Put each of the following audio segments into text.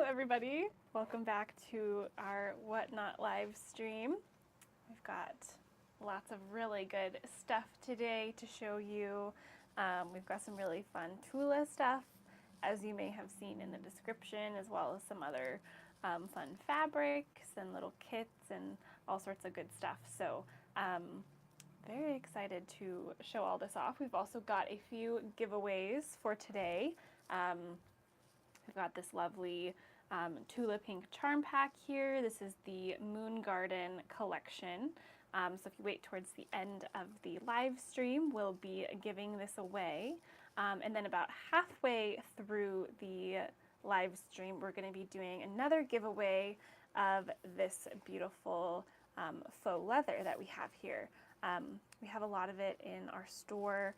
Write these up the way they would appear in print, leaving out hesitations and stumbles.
everybody. Welcome back to our Whatnot live stream. We've got lots of really good stuff today to show you. We've got some really fun Tula stuff, as you may have seen in the description, as well as some other fun fabrics and little kits and all sorts of good stuff. So very excited to show all this off. We've also got a few giveaways for today. We've got this lovely Tula Pink Charm Pack here. This is the Moon Garden collection. So if you wait towards the end of the live stream, we'll be giving this away. And then about halfway through the live stream, we're going to be doing another giveaway of this beautiful faux leather that we have here. We have a lot of it in our store.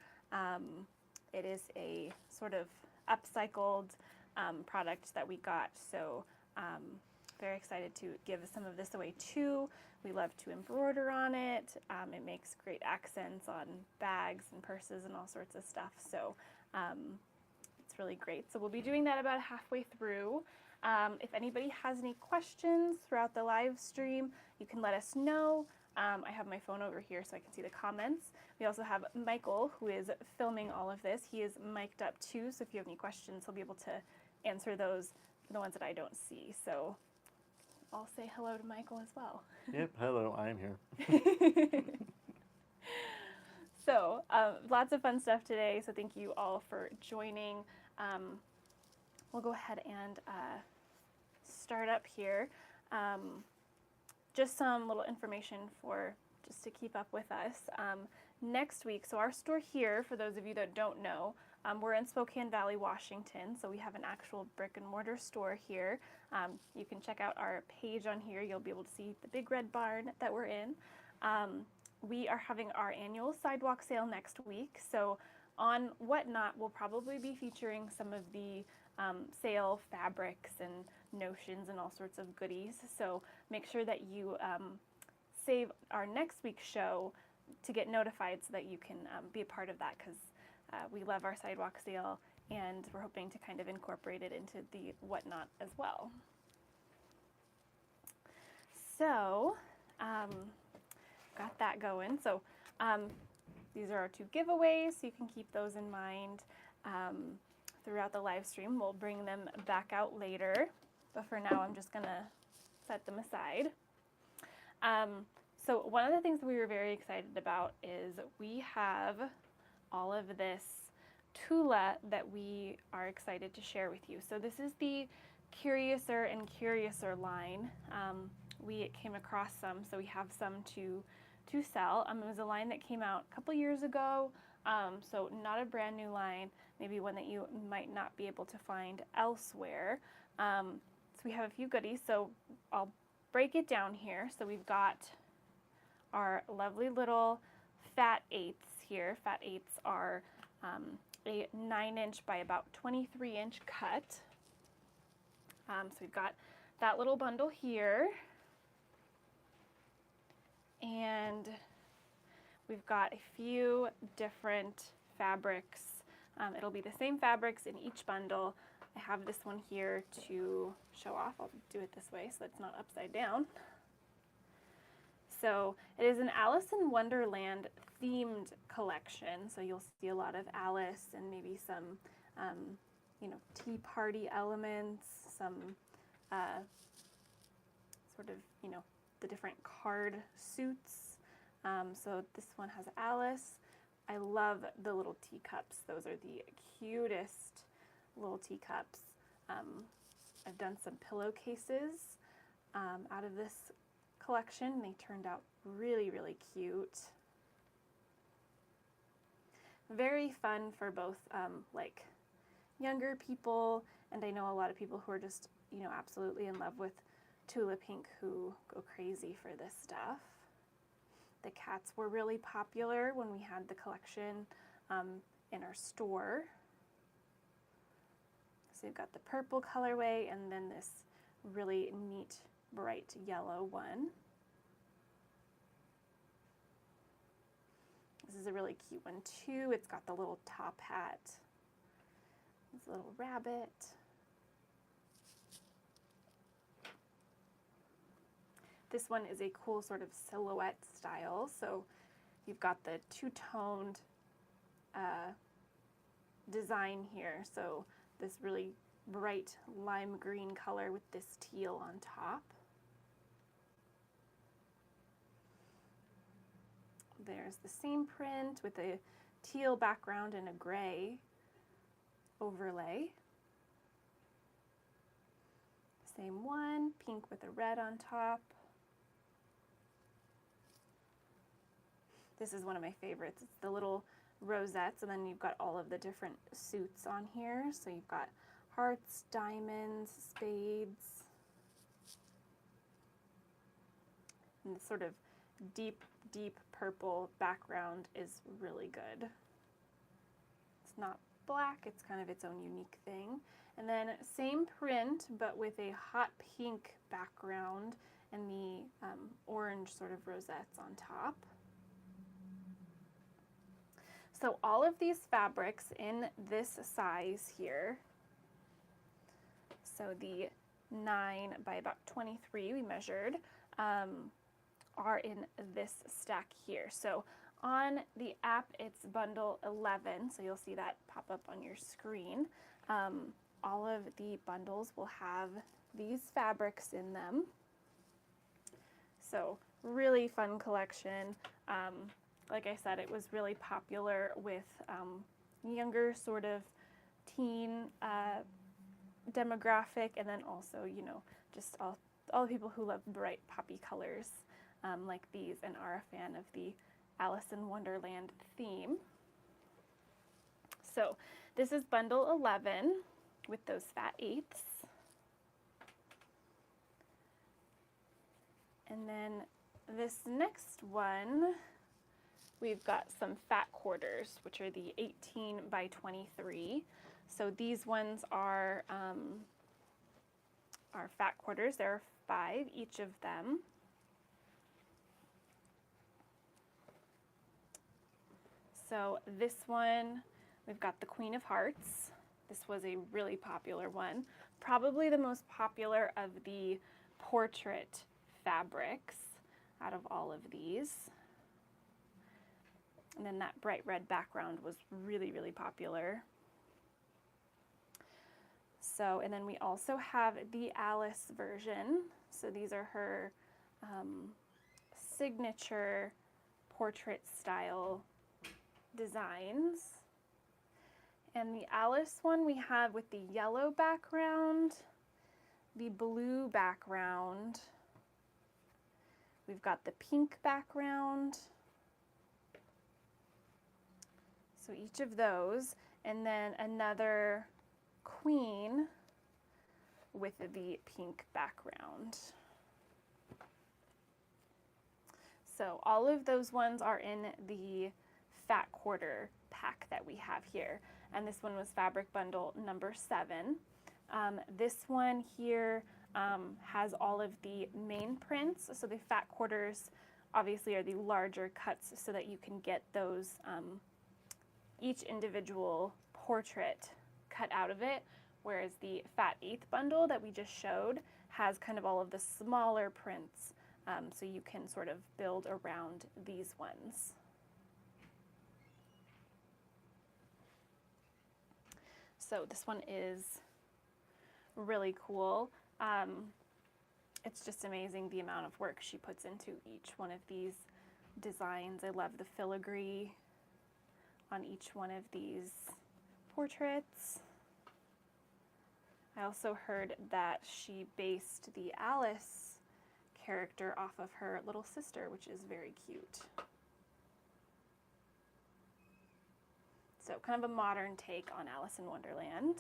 It is a sort of upcycled product that we got, so very excited to give some of this away too. We love to embroider on it. It makes great accents on bags and purses and all sorts of stuff, so it's really great. So we'll be doing that about halfway through. If anybody has any questions throughout the live stream, you can let us know. I have my phone over here so I can see the comments. We also have Michael, who is filming all of this. He is mic'd up too, so if you have any questions, he'll be able to answer those, the ones that I don't see. So I'll say hello to Michael as well. Yep, hello, I am here. So lots of fun stuff today, so thank you all for joining. We'll go ahead and start up here. Just some little information just to keep up with us. Next week, so our store here, for those of you that don't know, we're in Spokane Valley, Washington, so we have an actual brick and mortar store here. You can check out our page on here. You'll be able to see the big red barn that we're in. We are having our annual sidewalk sale next week, so on Whatnot, we'll probably be featuring some of the sale fabrics and notions and all sorts of goodies. So make sure that you save our next week's show to get notified so that you can be a part of that, because we love our sidewalk sale and we're hoping to kind of incorporate it into the Whatnot as well. So got that going. So these are our two giveaways, so you can keep those in mind throughout the live stream. We'll bring them back out later, but for now I'm just gonna set them aside. So one of the things that we were very excited about is we have all of this Tula that we are excited to share with you. So this is the Curiouser and Curiouser line. We came across some, so we have some to sell. It was a line that came out a couple years ago, so not a brand new line, maybe one that you might not be able to find elsewhere. So we have a few goodies, so I'll break it down here. So we've got our lovely little fat eighths here. Fat eighths are a 9-inch by about 23-inch cut. So we've got that little bundle here. And we've got a few different fabrics. It'll be the same fabrics in each bundle. I have this one here to show off. I'll do it this way so it's not upside down. So it is an Alice in Wonderland themed collection. So you'll see a lot of Alice and maybe some, tea party elements, some sort of, the different card suits. So this one has Alice. I love the little teacups. Those are the cutest little teacups. I've done some pillowcases out of this collection. They turned out really, really cute. Very fun for both like younger people, and I know a lot of people who are just, absolutely in love with Tula Pink who go crazy for this stuff. The cats were really popular when we had the collection in our store. So you've got the purple colorway and then this really neat bright yellow one. This is a really cute one too. It's got the little top hat. This little rabbit. This one is a cool sort of silhouette style. So you've got the two-toned design here. So this really bright lime green color with this teal on top. There's the same print with a teal background and a gray overlay. Same one, pink with a red on top. This is one of my favorites. It's the little rosettes, and then you've got all of the different suits on here. So you've got hearts, diamonds, spades, and the sort of deep purple background is really good. It's not black, it's kind of its own unique thing. And then same print, but with a hot pink background and the orange sort of rosettes on top. So all of these fabrics in this size here, so the 9 by about 23 we measured, are in this stack here. So on the app it's bundle 11, so you'll see that pop up on your screen. All of the bundles will have these fabrics in them. So really fun collection. Like I said, it was really popular with younger sort of teen demographic, and then also, you know, just all the people who love bright poppy colors like these and are a fan of the Alice in Wonderland theme. So this is bundle 11 with those fat eighths. And then this next one, we've got some fat quarters, which are the 18 by 23. So these ones are fat quarters. There are 5 each of them. So this one, we've got the Queen of Hearts. This was a really popular one, probably the most popular of the portrait fabrics out of all of these. And then that bright red background was really, really popular. So, and then we also have the Alice version. So these are her signature portrait style designs. And the Alice one we have with the yellow background, the blue background, we've got the pink background. So each of those, and then another queen with the pink background. So all of those ones are in the fat quarter pack that we have here. And this one was fabric bundle number 7. This one here has all of the main prints. So the fat quarters obviously are the larger cuts so that you can get those each individual portrait cut out of it, whereas the fat eighth bundle that we just showed has kind of all of the smaller prints, so you can sort of build around these ones. So this one is really cool. It's just amazing the amount of work she puts into each one of these designs. I love the filigree on each one of these portraits. I also heard that she based the Alice character off of her little sister, which is very cute. So kind of a modern take on Alice in Wonderland.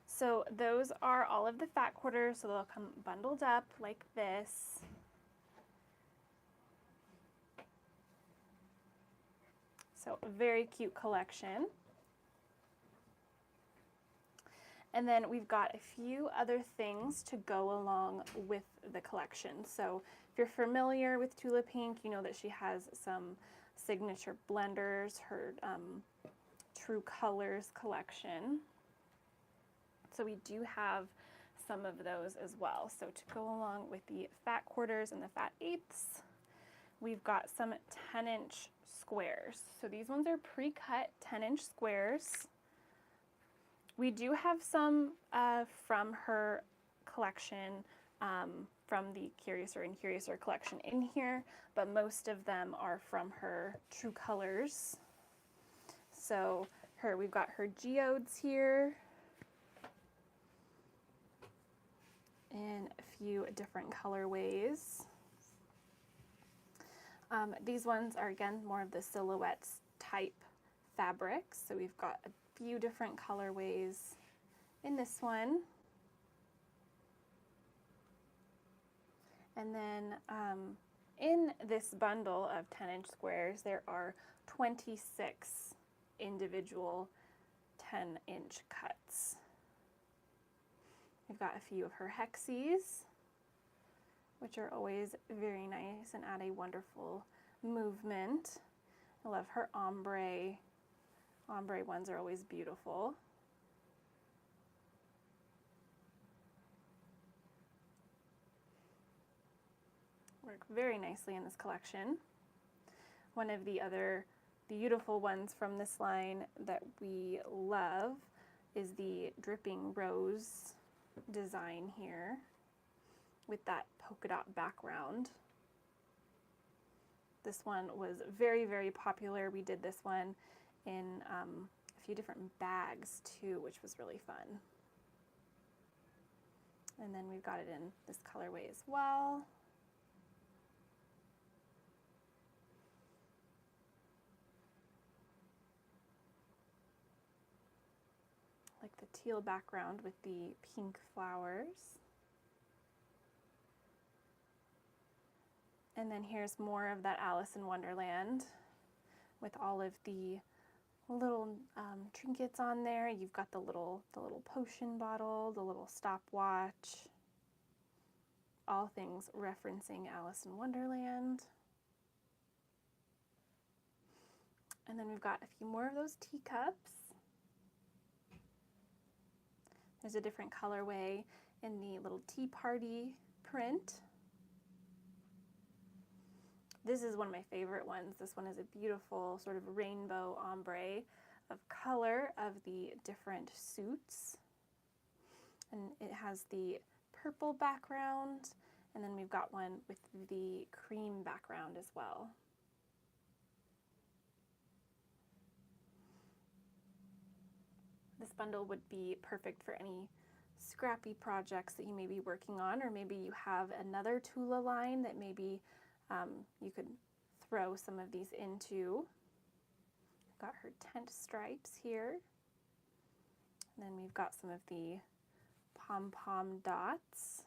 So those are all of the fat quarters, so they'll come bundled up like this. So a very cute collection. And then we've got a few other things to go along with the collection. So if you're familiar with Tula Pink, you know that she has some signature blenders, her True Colors collection. So we do have some of those as well. So to go along with the fat quarters and the fat eighths, we've got some 10-inch squares. So these ones are pre-cut 10-inch squares. We do have some from her collection, from the Curiouser and Curiouser collection in here, but most of them are from her True Colors. So we've got her geodes here in a few different colorways. These ones are, again, more of the silhouettes type fabrics. So we've got a few different colorways in this one. And then in this bundle of 10-inch squares, there are 26 individual 10-inch cuts. We've got a few of her hexies, which are always very nice and add a wonderful movement. I love her ombre. Ombre ones are always beautiful. Work very nicely in this collection. One of the other beautiful ones from this line that we love is the dripping rose design here with that polka dot background. This one was very, very popular. We did this one in a few different bags too, which was really fun. And then we've got it in this colorway as well. Like the teal background with the pink flowers. And then here's more of that Alice in Wonderland with all of the little trinkets on there. You've got the little potion bottle, the little stopwatch, all things referencing Alice in Wonderland. And then we've got a few more of those teacups. There's a different colorway in the little tea party print. This is one of my favorite ones. This one is a beautiful sort of rainbow ombre of color of the different suits. And it has the purple background, and then we've got one with the cream background as well. This bundle would be perfect for any scrappy projects that you may be working on, or maybe you have another Tula line that maybe you could throw some of these into. Got her tent stripes here. And then we've got some of the pom-pom dots.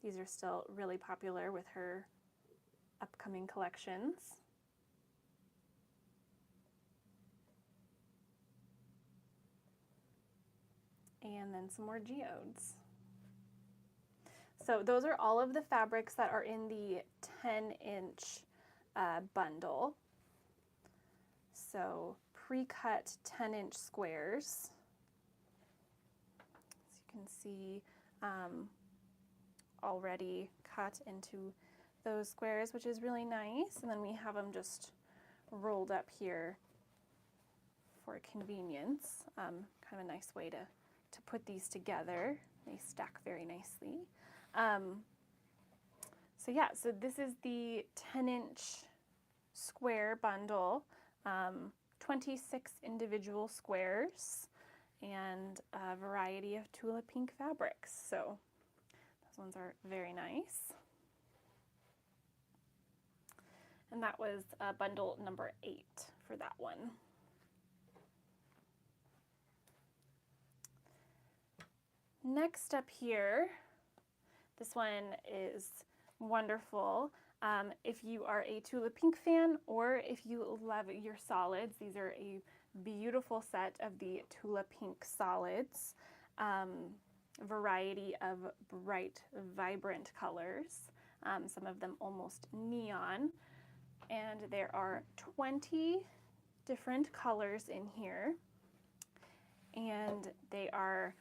These are still really popular with her upcoming collections. And then some more geodes. So those are all of the fabrics that are in the 10-inch bundle. So pre-cut 10-inch squares. As you can see, already cut into those squares, which is really nice. And then we have them just rolled up here for convenience. Kind of a nice way to put these together. They stack very nicely. So yeah, so this is the 10-inch square bundle, 26 individual squares, and a variety of Tula pink fabrics. So those ones are very nice. And that was bundle number 8 for that one. Next up here, this one is wonderful. If you are a Tula Pink fan, or if you love your solids, these are a beautiful set of the Tula Pink solids. Variety of bright, vibrant colors, some of them almost neon. And there are 20 different colors in here. and they are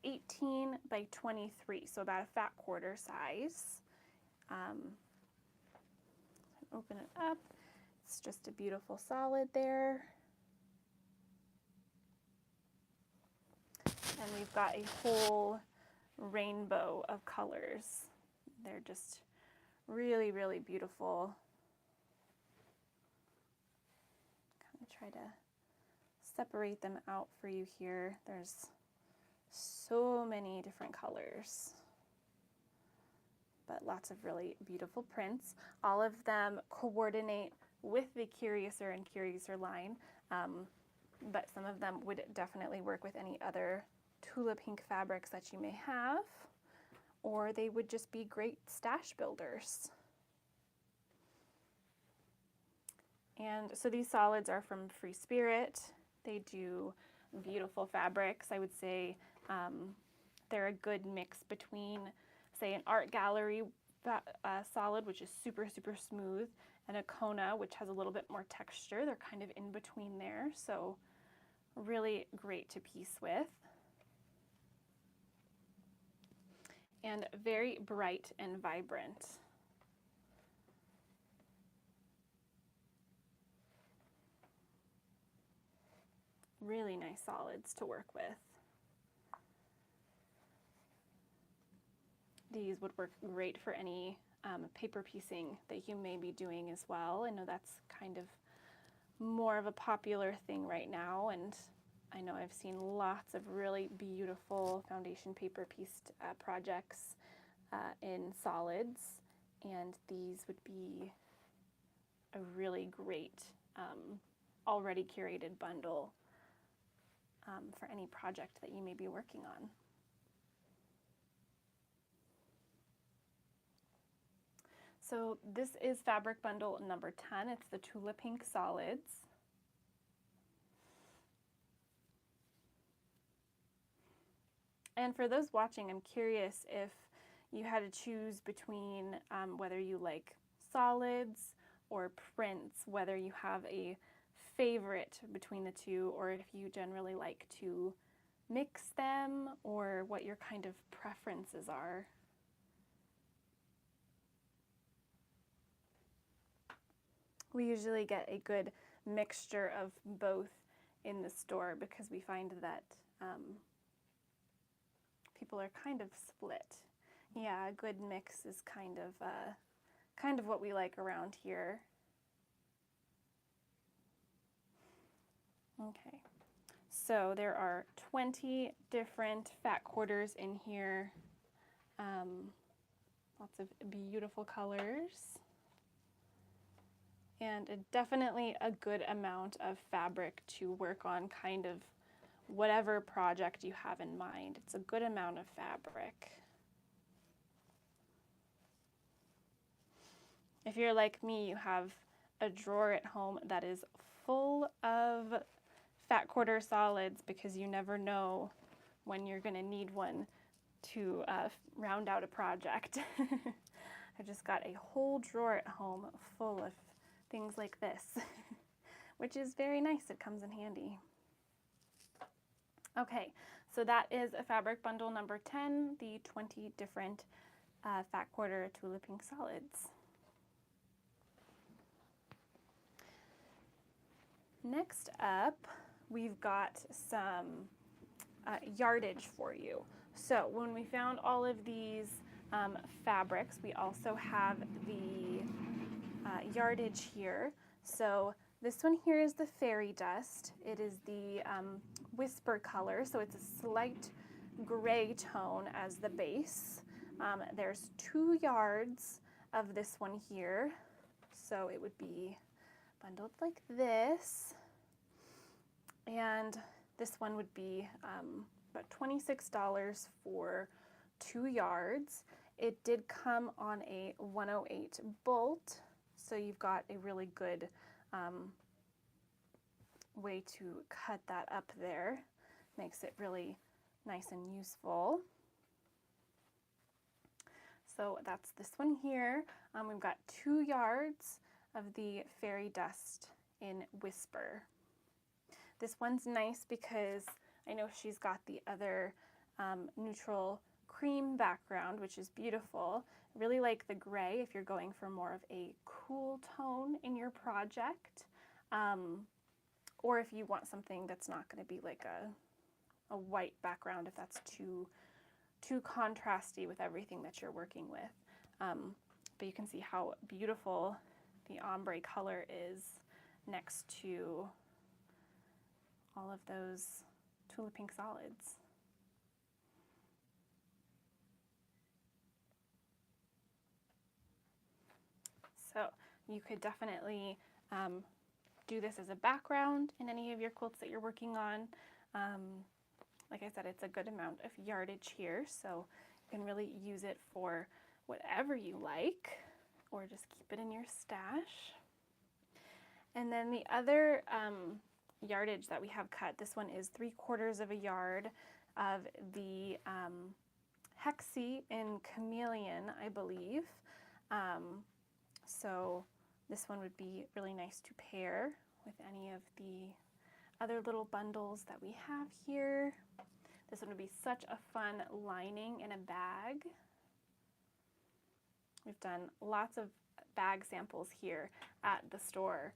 18 by 23, so about a fat quarter size. Open it up. It's just a beautiful solid there. And we've got a whole rainbow of colors. They're just really, really beautiful. Kind of try to separate them out for you here. There's so many different colors, but lots of really beautiful prints. All of them coordinate with the Curiouser and Curiouser line, but some of them would definitely work with any other Tula pink fabrics that you may have, or they would just be great stash builders. And so these solids are from Free Spirit. They do beautiful fabrics. I would say they're a good mix between, say, an art gallery solid, which is super, super smooth, and a Kona, which has a little bit more texture. They're kind of in between there, so really great to piece with. And very bright and vibrant. Really nice solids to work with. These would work great for any paper piecing that you may be doing as well. I know that's kind of more of a popular thing right now, and I know I've seen lots of really beautiful foundation paper pieced projects in solids, and these would be a really great already curated bundle for any project that you may be working on. So this is fabric bundle number 10. It's the Tula Pink Solids. And for those watching, I'm curious if you had to choose between whether you like solids or prints, whether you have a favorite between the two, or if you generally like to mix them, or what your kind of preferences are. We usually get a good mixture of both in the store because we find that people are kind of split. Yeah, a good mix is kind of what we like around here. Okay, so there are 20 different fat quarters in here. Lots of beautiful colors. And definitely a good amount of fabric to work on kind of whatever project you have in mind. It's a good amount of fabric. If you're like me, you have a drawer at home that is full of fat quarter solids because you never know when you're going to need one to round out a project. I just got a whole drawer at home full of things like this, which is very nice. It comes in handy. Okay, so that is a fabric bundle number 10, the 20 different fat quarter Tula Pink solids. Next up, we've got some yardage for you. So when we found all of these fabrics, we also have the yardage here. So this one here is the fairy dust. It is the whisper color, so it's a slight gray tone as the base. There's 2 yards of this one here, so it would be bundled like this, and this one would be about $26 for 2 yards. It did come on a 108 bolt, so you've got a really good way to cut that up there. Makes it really nice and useful. So that's this one here. We've got 2 yards of the fairy dust in Whisper. This one's nice because I know she's got the other neutral cream background, which is beautiful. Really like the gray if you're going for more of a cool tone in your project, or if you want something that's not going to be like a white background, if that's too contrasty with everything that you're working with. But you can see how beautiful the ombre color is next to all of those Tula pink solids. So you could definitely do this as a background in any of your quilts that you're working on. Like I said, it's a good amount of yardage here, so you can really use it for whatever you like, or just keep it in your stash. And then the other yardage that we have cut, this one is 3/4 of a yard of the hexie in Chameleon, I believe. So this one would be really nice to pair with any of the other little bundles that we have here. This one would be such a fun lining in a bag. We've done lots of bag samples here at the store,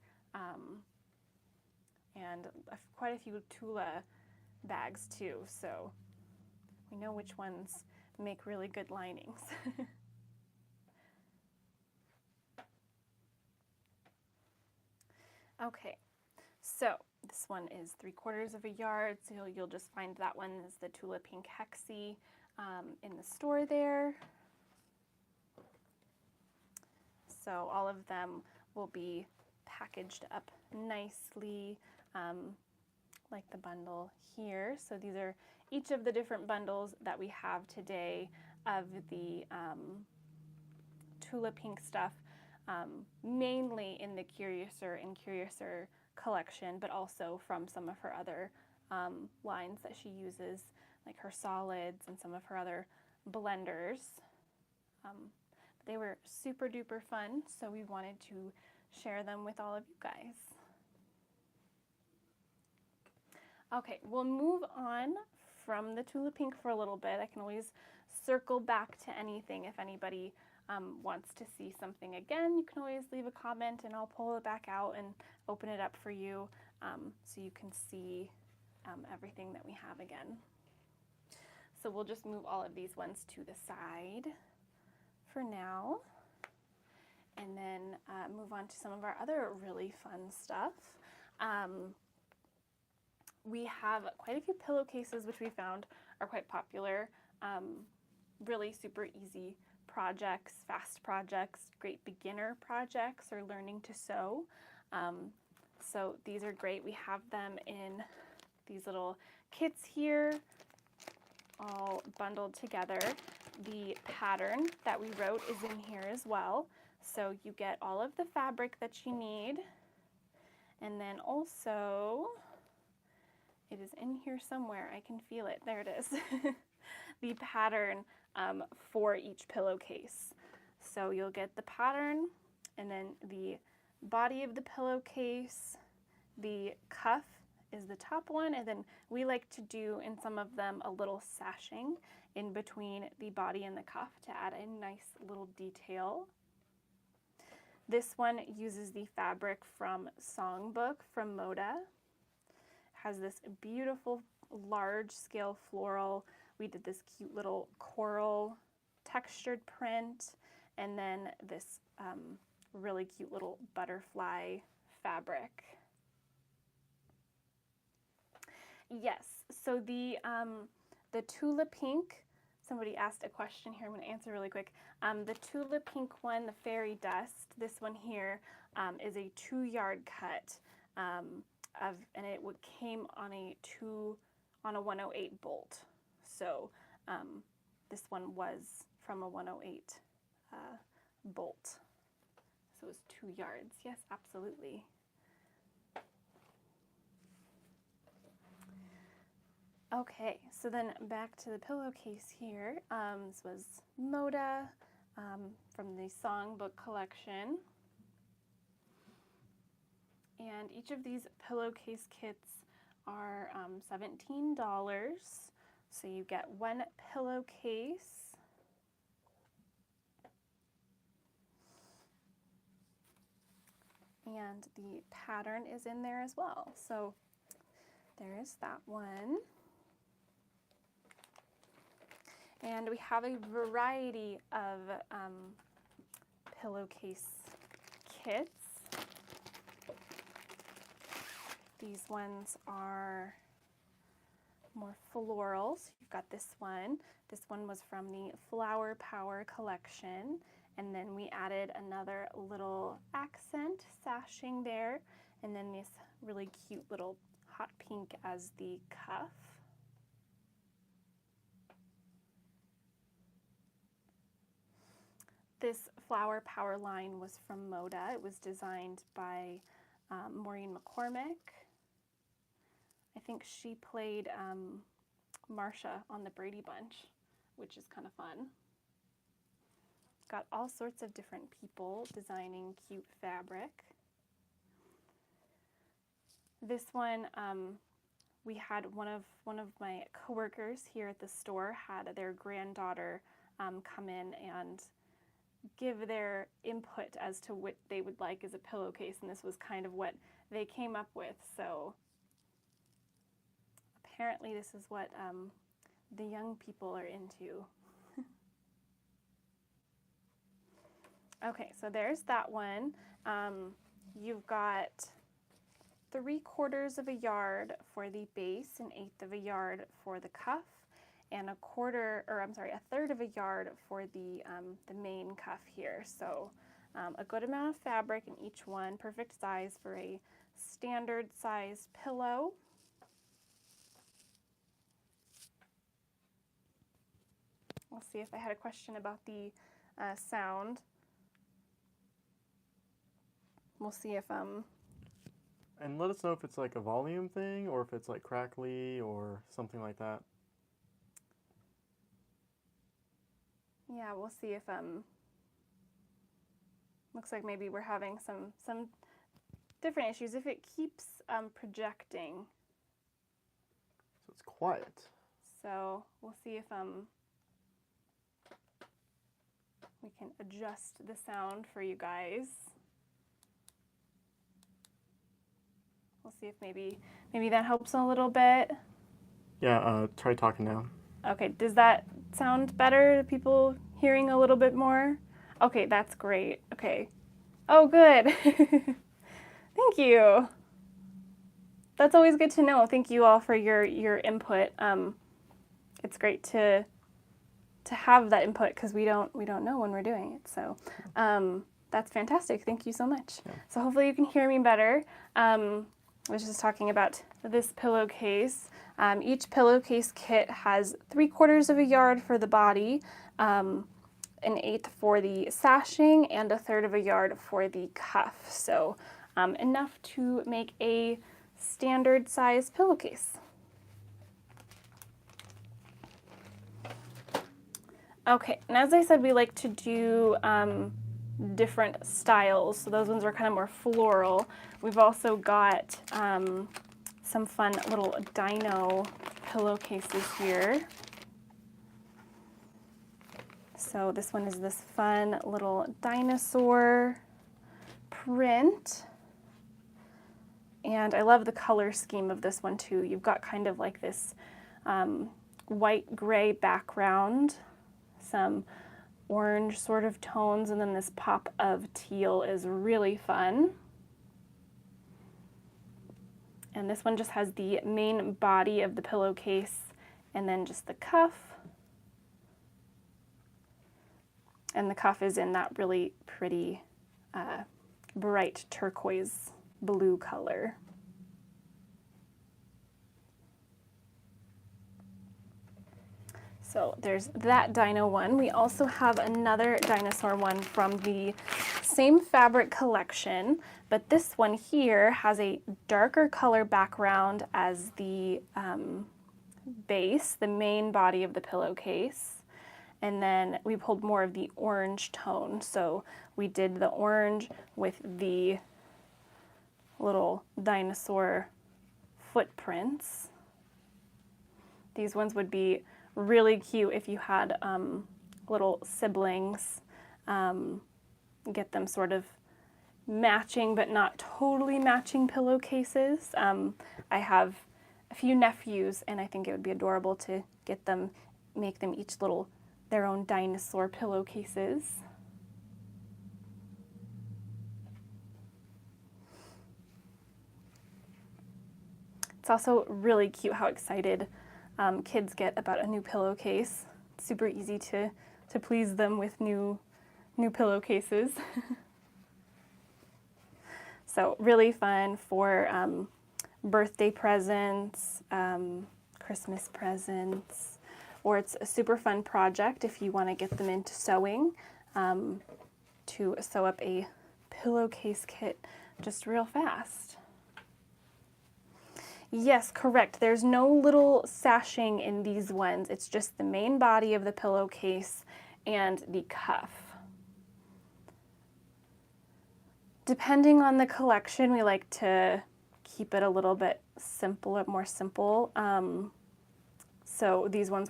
and quite a few Tula bags too, so we know which ones make really good linings. Okay, so this one is 3/4 of a yard, so you'll just find that one is the Tula Pink Hexie in the store there. So all of them will be packaged up nicely, like the bundle here. So these are each of the different bundles that we have today of the Tula Pink stuff, mainly in the Curiouser and Curiouser collection, but also from some of her other lines that she uses, like her solids and some of her other blenders. They were super duper fun, so we wanted to share them with all of you guys. Okay, we'll move on from the Tula Pink for a little bit. I can always circle back to anything if anybody wants to see something again. You can always leave a comment and I'll pull it back out and open it up for you, so you can see everything that we have again. So we'll just move all of these ones to the side for now, and then move on to some of our other really fun stuff. We have quite a few pillowcases which we found are quite popular, really super easy projects, fast projects, great beginner projects, or learning to sew. So these are great. We have them in these little kits here, all bundled together. The pattern that we wrote is in here as well. So you get all of the fabric that you need. And then also, it is in here somewhere. I can feel it. There it is. The pattern for each pillowcase. So you'll get the pattern, and then the body of the pillowcase, the cuff is the top one, and then we like to do in some of them a little sashing in between the body and the cuff to add a nice little detail. This one uses the fabric from Songbook from Moda. Has this beautiful large scale floral. We did this cute little coral textured print, and then this really cute little butterfly fabric. Yes, so the Tula Pink, somebody asked a question here, I'm going to answer really quick. The Tula Pink one, the Fairy Dust, this one here is a 2-yard cut, and it came on a 108 bolt. So this one was from a 108 bolt. So it was 2 yards. Yes, absolutely. Okay, so then back to the pillowcase here. This was Moda from the Songbook collection. And each of these pillowcase kits are $17. So you get one pillowcase. And the pattern is in there as well. So there is that one. And we have a variety of pillowcase kits. These ones are more florals. You've got this one. This one was from the Flower Power collection. And then we added another little accent sashing there. And then this really cute little hot pink as the cuff. This Flower Power line was from Moda. It was designed by Maureen McCormick. I think she played Marsha on the Brady Bunch, which is kind of fun. Got all sorts of different people designing cute fabric. This one, we had one of my coworkers here at the store had their granddaughter come in and give their input as to what they would like as a pillowcase, and this was kind of what they came up with. So apparently this is what the young people are into. Okay, so there's that one. You've got 3/4 of a yard for the base, 1/8 of a yard for the cuff, and a third of a yard for the main cuff here. So a good amount of fabric in each one, perfect size for a standard size pillow. We'll see if I had a question about the sound. We'll see if And let us know if it's like a volume thing or if it's like crackly or something like that. Yeah, we'll see if looks like maybe we're having some different issues. If it keeps projecting. So it's quiet. So we'll see if we can adjust the sound for you guys. We'll see if maybe that helps a little bit. Yeah, try talking now. Okay, does that sound better? People hearing a little bit more? Okay, that's great. Okay. Oh, good. Thank you. That's always good to know. Thank you all for your input. It's great to have that input because we don't know when we're doing it. So that's fantastic. Thank you so much. Yeah. So hopefully you can hear me better. I was just talking about this pillowcase. Each pillowcase kit has 3/4 of a yard for the body, 1/8 for the sashing, and 1/3 of a yard for the cuff. So enough to make a standard size pillowcase. Okay, and as I said, we like to do different styles. So those ones are kind of more floral. We've also got some fun little dino pillowcases here. So this one is this fun little dinosaur print. And I love the color scheme of this one too. You've got kind of like this white-gray background, some orange sort of tones, and then this pop of teal is really fun. And this one just has the main body of the pillowcase and then just the cuff. And the cuff is in that really pretty bright turquoise blue color. So there's that dino one. We also have another dinosaur one from the same fabric collection, but this one here has a darker color background as the base, the main body of the pillowcase. And then we pulled more of the orange tone. So we did the orange with the little dinosaur footprints. These ones would be really cute if you had little siblings. Get them sort of matching but not totally matching pillowcases. I have a few nephews, and I think it would be adorable to get them, make them each their own dinosaur pillowcases. It's also really cute how excited kids get about a new pillowcase. It's super easy to please them with new pillowcases. So really fun for birthday presents, Christmas presents, or it's a super fun project if you want to get them into sewing, to sew up a pillowcase kit just real fast. Yes, correct. There's no little sashing in these ones. It's just the main body of the pillowcase and the cuff. Depending on the collection, we like to keep it a little bit simpler, more simple. So this one's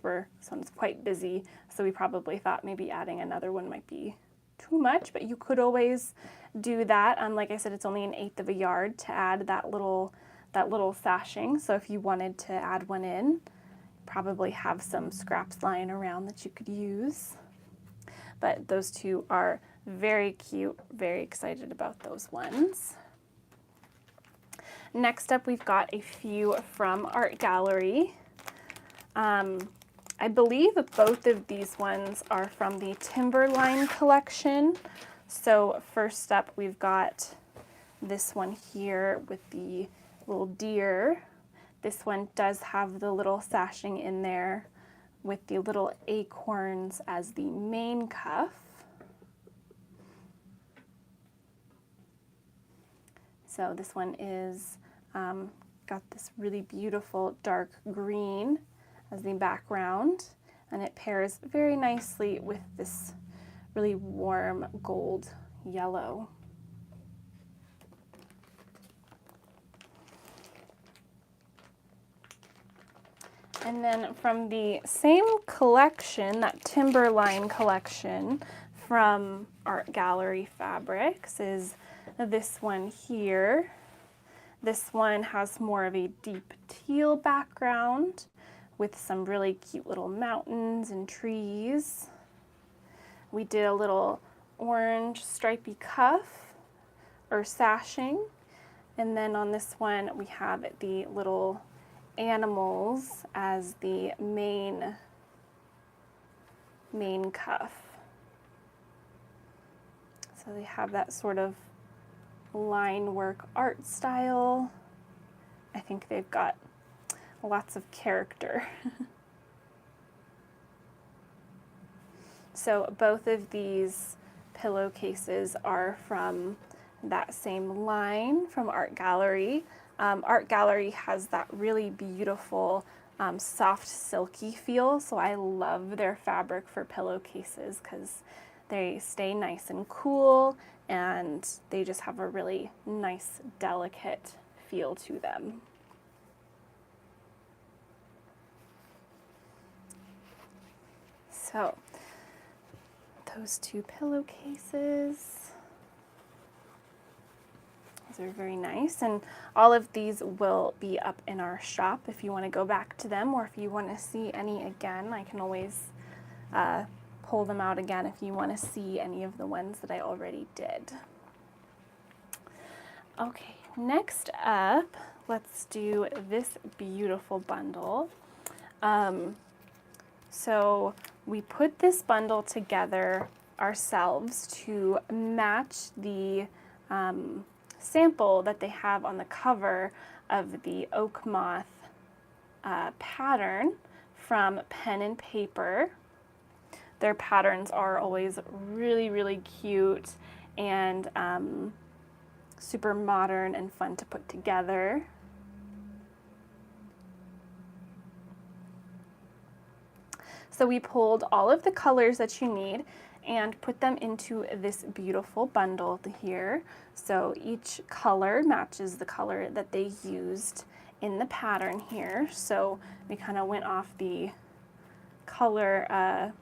quite busy, so we probably thought maybe adding another one might be too much, but you could always do that. Like I said, it's only 1/8 of a yard to add that little sashing. So if you wanted to add one in, probably have some scraps lying around that you could use. But those two are very cute, very excited about those ones. Next up, we've got a few from Art Gallery. I believe both of these ones are from the Timberline collection. So first up, we've got this one here with the little deer. This one does have the little sashing in there with the little acorns as the main cuff. So this one is got this really beautiful dark green as the background, and it pairs very nicely with this really warm gold yellow. And then from the same collection, that Timberline collection from Art Gallery Fabrics, is this one here. This one has more of a deep teal background with some really cute little mountains and trees. We did a little orange stripy cuff or sashing. And then on this one, we have the little animals as the main cuff. So they have that sort of line work art style. I think they've got lots of character. So both of these pillowcases are from that same line from Art Gallery. Art Gallery has that really beautiful soft silky feel, so I love their fabric for pillowcases because they stay nice and cool and they just have a really nice delicate feel to them. So those two pillowcases, those are very nice, and all of these will be up in our shop if you want to go back to them, or if you want to see any again. I can always pull them out again if you want to see any of the ones that I already did. Okay, next up, let's do this beautiful bundle. So we put this bundle together ourselves to match the sample that they have on the cover of the oak moth pattern from Pen and Paper. Their patterns are always really, really cute and super modern and fun to put together. So we pulled all of the colors that you need and put them into this beautiful bundle here. So each color matches the color that they used in the pattern here. So we kind of went off the color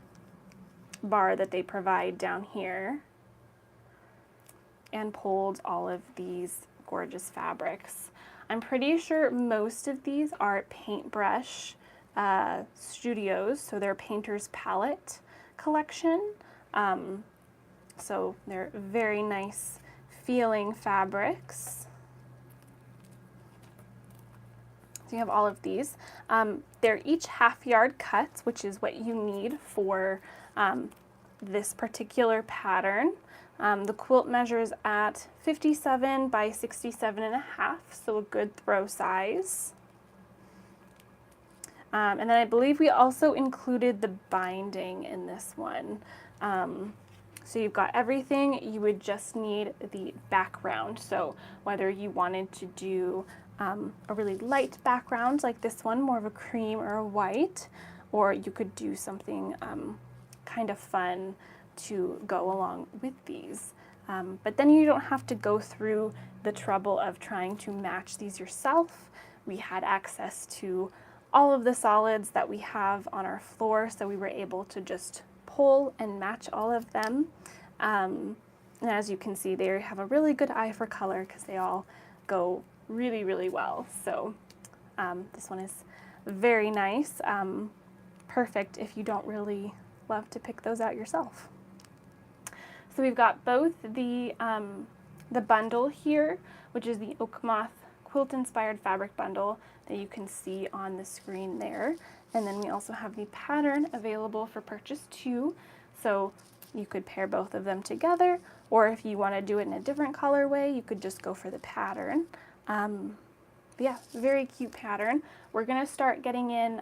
bar that they provide down here and pulled all of these gorgeous fabrics. I'm pretty sure most of these are Paintbrush Studios, so they're Painter's Palette collection. So they're very nice feeling fabrics. So you have all of these. They're each half-yard cuts, which is what you need for this particular pattern. The quilt measures at 57 by 67.5, so a good throw size. And then I believe we also included the binding in this one. So you've got everything, you would just need the background. So whether you wanted to do a really light background like this one, more of a cream or a white, or you could do something kind of fun to go along with these. But then you don't have to go through the trouble of trying to match these yourself. We had access to all of the solids that we have on our floor, so we were able to just pull and match all of them. And as you can see, they have a really good eye for color because they all go really, really well. So this one is very nice. Perfect if you don't really love to pick those out yourself. So we've got both the bundle here, which is the Oak Moth Quilt Inspired Fabric Bundle that you can see on the screen there. And then we also have the pattern available for purchase too. So you could pair both of them together, or if you want to do it in a different colorway, you could just go for the pattern. But yeah, very cute pattern. We're going to start getting in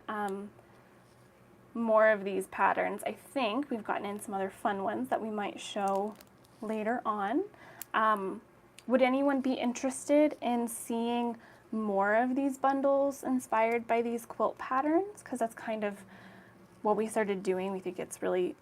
more of these patterns. I think we've gotten in some other fun ones that we might show later on. Would anyone be interested in seeing more of these bundles inspired by these quilt patterns? Because that's kind of what we started doing. We think it's really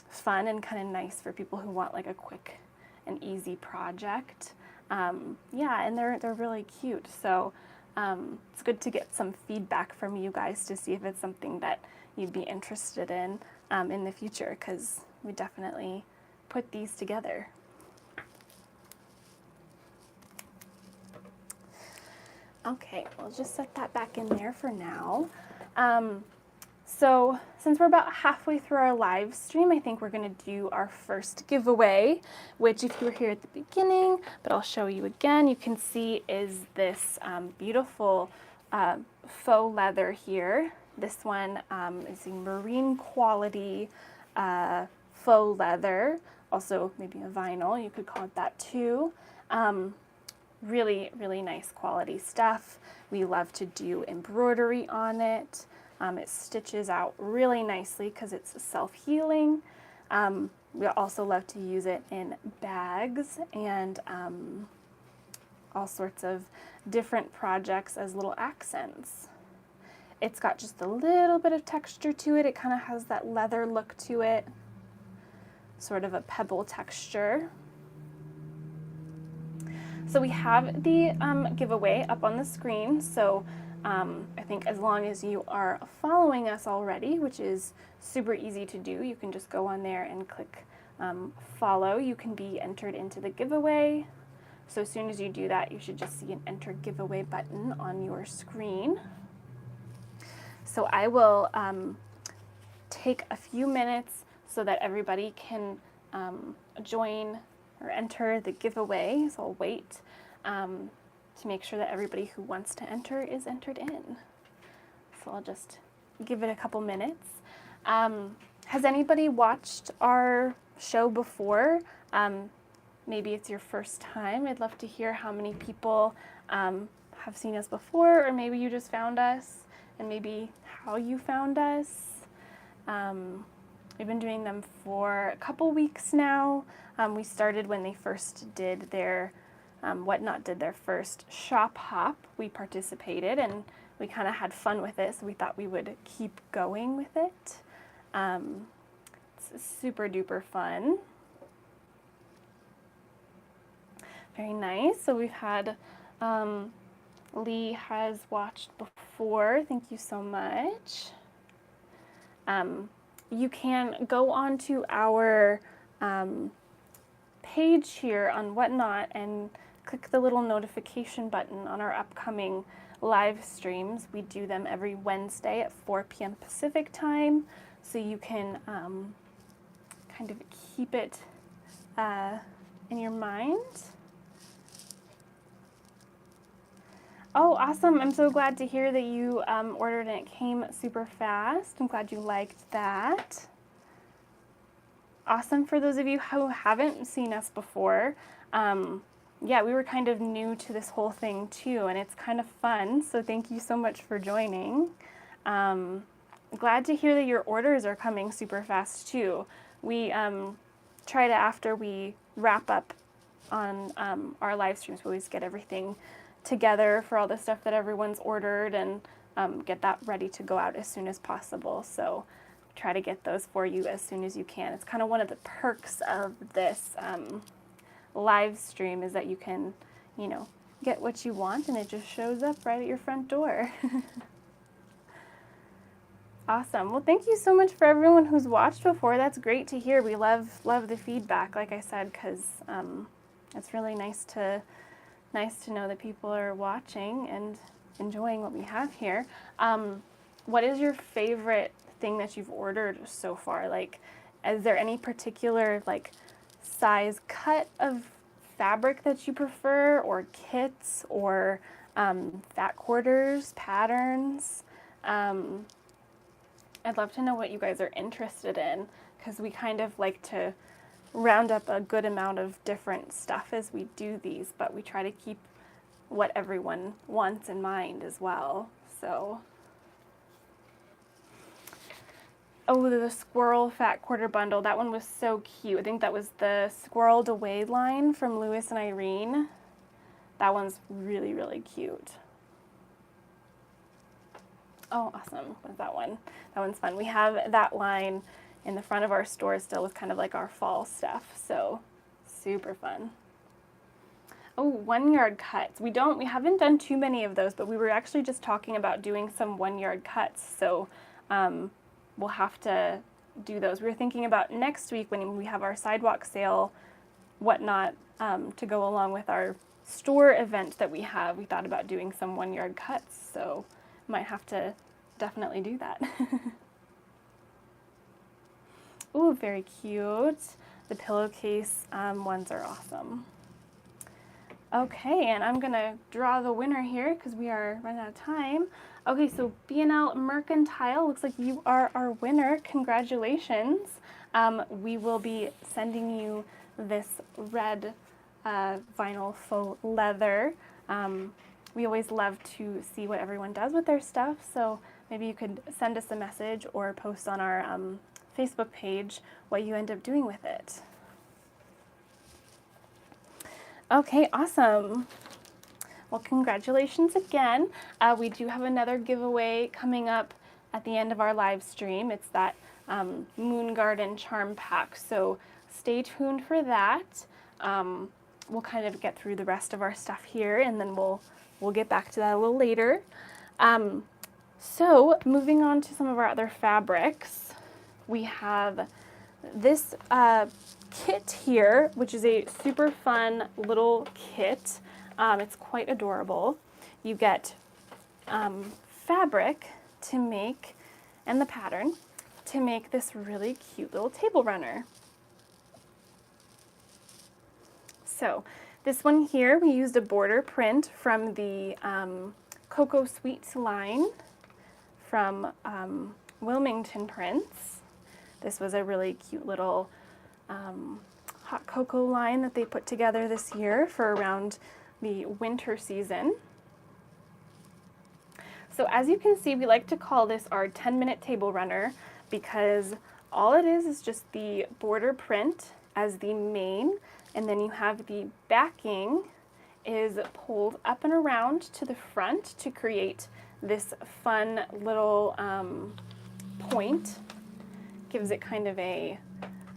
fun and kind of nice for people who want like a quick and easy project. Yeah, and they're really cute. So it's good to get some feedback from you guys to see if it's something that you'd be interested in the future, because we definitely put these together. Okay, we'll just set that back in there for now. So since we're about halfway through our live stream, I think we're going to do our first giveaway, which if you were here at the beginning, but I'll show you again, you can see is this beautiful faux leather here. This one is a marine quality faux leather, also maybe a vinyl, you could call it that too. Really, really nice quality stuff. We love to do embroidery on it. It stitches out really nicely because it's self-healing. We also love to use it in bags and all sorts of different projects as little accents. It's got just a little bit of texture to it. It kind of has that leather look to it, sort of a pebble texture. So we have the giveaway up on the screen. So I think as long as you are following us already, which is super easy to do, you can just go on there and click follow. You can be entered into the giveaway. So as soon as you do that, you should just see an enter giveaway button on your screen. So I will take a few minutes so that everybody can join or enter the giveaway. So I'll wait to make sure that everybody who wants to enter is entered in. So I'll just give it a couple minutes. Has anybody watched our show before? Maybe it's your first time. I'd love to hear how many people have seen us before, or maybe you just found us, and maybe how you found us. We've been doing them for a couple weeks now. We started when they first did their, Whatnot did their first shop hop. We participated and we kind of had fun with it, so we thought we would keep going with it. It's super duper fun. Very nice. So we've had Lee has watched before. Thank you so much. You can go onto our page here on Whatnot and click the little notification button on our upcoming live streams. We do them every Wednesday at 4 p.m. Pacific time, so you can kind of keep it in your mind. Oh, awesome. I'm so glad to hear that you ordered and it came super fast. I'm glad you liked that. Awesome. For those of you who haven't seen us before, yeah, we were kind of new to this whole thing too, and it's kind of fun, so thank you so much for joining. Glad to hear that your orders are coming super fast too. We try to, after we wrap up on our live streams, we always get everything together for all the stuff that everyone's ordered and get that ready to go out as soon as possible. So try to get those for you as soon as you can. It's kind of one of the perks of this live stream is that you can, you know, get what you want and it just shows up right at your front door. Awesome. Well, thank you so much for everyone who's watched before. That's great to hear. We love the feedback, like I said, because it's really nice to know that people are watching and enjoying what we have here. What is your favorite thing that you've ordered so far? Like, is there any particular like size cut of fabric that you prefer, or kits, or fat quarters, patterns? I'd love to know what you guys are interested in, because we kind of like to round up a good amount of different stuff as we do these, but we try to keep what everyone wants in mind as well. So, oh, the squirrel fat quarter bundle, that one was so cute. I think that was the Squirreled Away line from Lewis and Irene. That one's really, really cute. Oh, awesome. What's that one? That one's fun. We have that line in the front of our store still with kind of like our fall stuff, so super fun. Oh, 1 yard cuts. We haven't done too many of those, but we were actually just talking about doing some 1 yard cuts, so we'll have to do those. We were thinking about next week when we have our sidewalk sale, Whatnot, to go along with our store event that we have. We thought about doing some 1 yard cuts, so might have to definitely do that. Ooh, very cute. The pillowcase ones are awesome. Okay, and I'm gonna draw the winner here because we are running out of time. Okay, so B&L Mercantile, looks like you are our winner. Congratulations. We will be sending you this red vinyl faux leather. We always love to see what everyone does with their stuff, so maybe you could send us a message or post on our Facebook page what you end up doing with it. Okay, awesome. Well, congratulations again. We do have another giveaway coming up at the end of our live stream. It's that Moon Garden Charm Pack, so stay tuned for that. We'll kind of get through the rest of our stuff here, and then we'll get back to that a little later. So moving on to some of our other fabrics, we have this kit here, which is a super fun little kit. It's quite adorable. You get fabric to make, and the pattern, to make this really cute little table runner. So this one here, we used a border print from the Cocoa Sweets line from Wilmington Prints. This was a really cute little hot cocoa line that they put together this year for around the winter season. So as you can see, we like to call this our 10-minute table runner because all it is just the border print as the main, and then you have the backing is pulled up and around to the front to create this fun little point. Gives it kind of a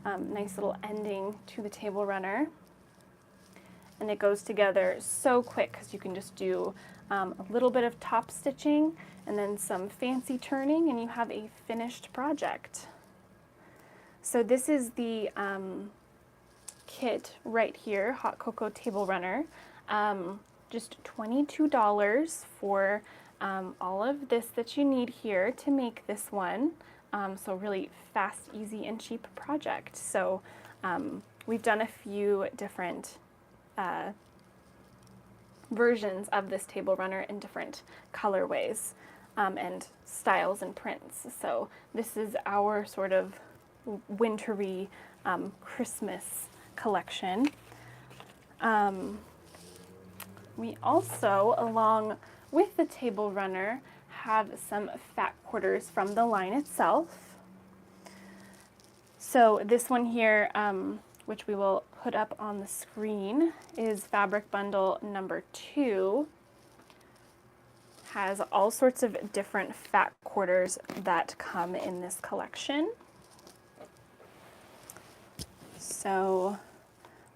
nice little ending to the table runner. And it goes together so quick because you can just do a little bit of top stitching, and then some fancy turning, and you have a finished project. So this is the kit right here, Hot Cocoa Table Runner. Just $22 for all of this that you need here to make this one. So really fast, easy, and cheap project. So we've done a few different versions of this table runner in different colorways and styles and prints. So this is our sort of wintry Christmas collection. We also, along with the table runner, have some fat quarters from the line itself. So this one here, which we will put up on the screen, is fabric bundle number 2. Has all sorts of different fat quarters that come in this collection. So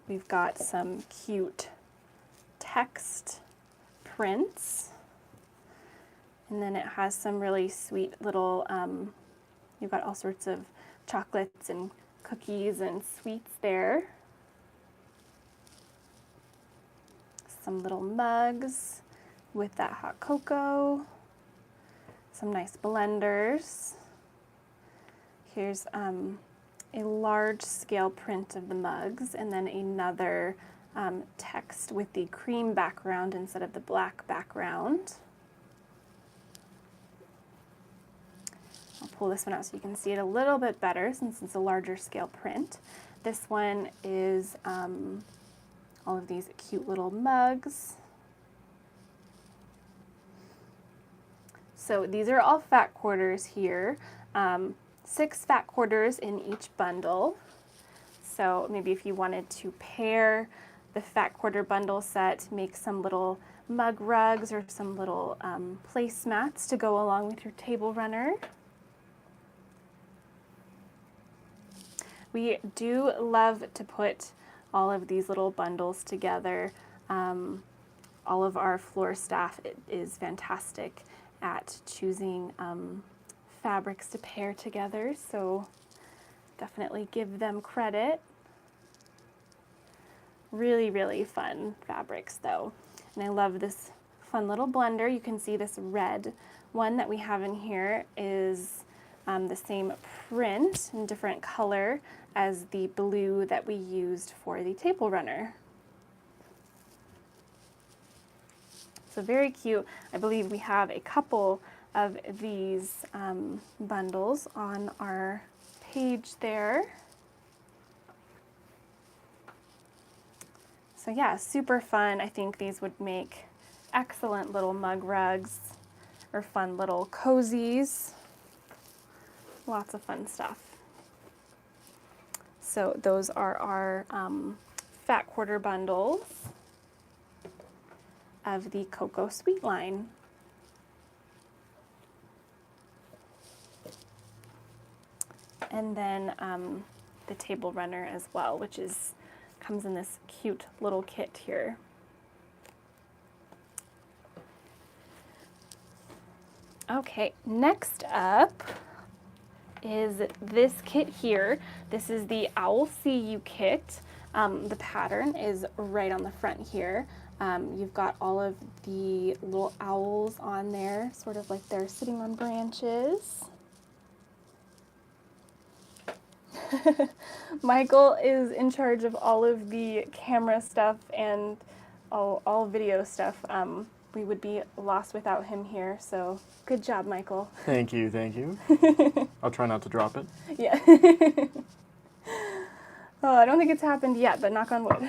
we've got some cute text prints, and then it has some really sweet little, you've got all sorts of chocolates and cookies and sweets there. Some little mugs with that hot cocoa, some nice blenders. Here's a large scale print of the mugs, and then another text with the cream background instead of the black background. I'll pull this one out so you can see it a little bit better since it's a larger scale print. This one is all of these cute little mugs. So these are all fat quarters here. 6 fat quarters in each bundle. So maybe if you wanted to pair the fat quarter bundle set, make some little mug rugs or some little placemats to go along with your table runner. We do love to put all of these little bundles together. All of our floor staff is fantastic at choosing fabrics to pair together, so definitely give them credit. Really, really fun fabrics though. And I love this fun little blender. You can see this red one that we have in here is the same print in different color as the blue that we used for the table runner. So very cute. I believe we have a couple of these bundles on our page there. So yeah, super fun. I think these would make excellent little mug rugs or fun little cozies. Lots of fun stuff. So those are our fat quarter bundles of the Cocoa Sweet line. And then the table runner as well, which comes in this cute little kit here. Okay, next up is this kit here. This is the Owl See You kit. The pattern is right on the front here. You've got all of the little owls on there, sort of like they're sitting on branches. Michael is in charge of all of the camera stuff and all video stuff. We would be lost without him here, so good job, Michael. Thank you, thank you. I'll try not to drop it. Yeah. Oh, I don't think it's happened yet, but knock on wood.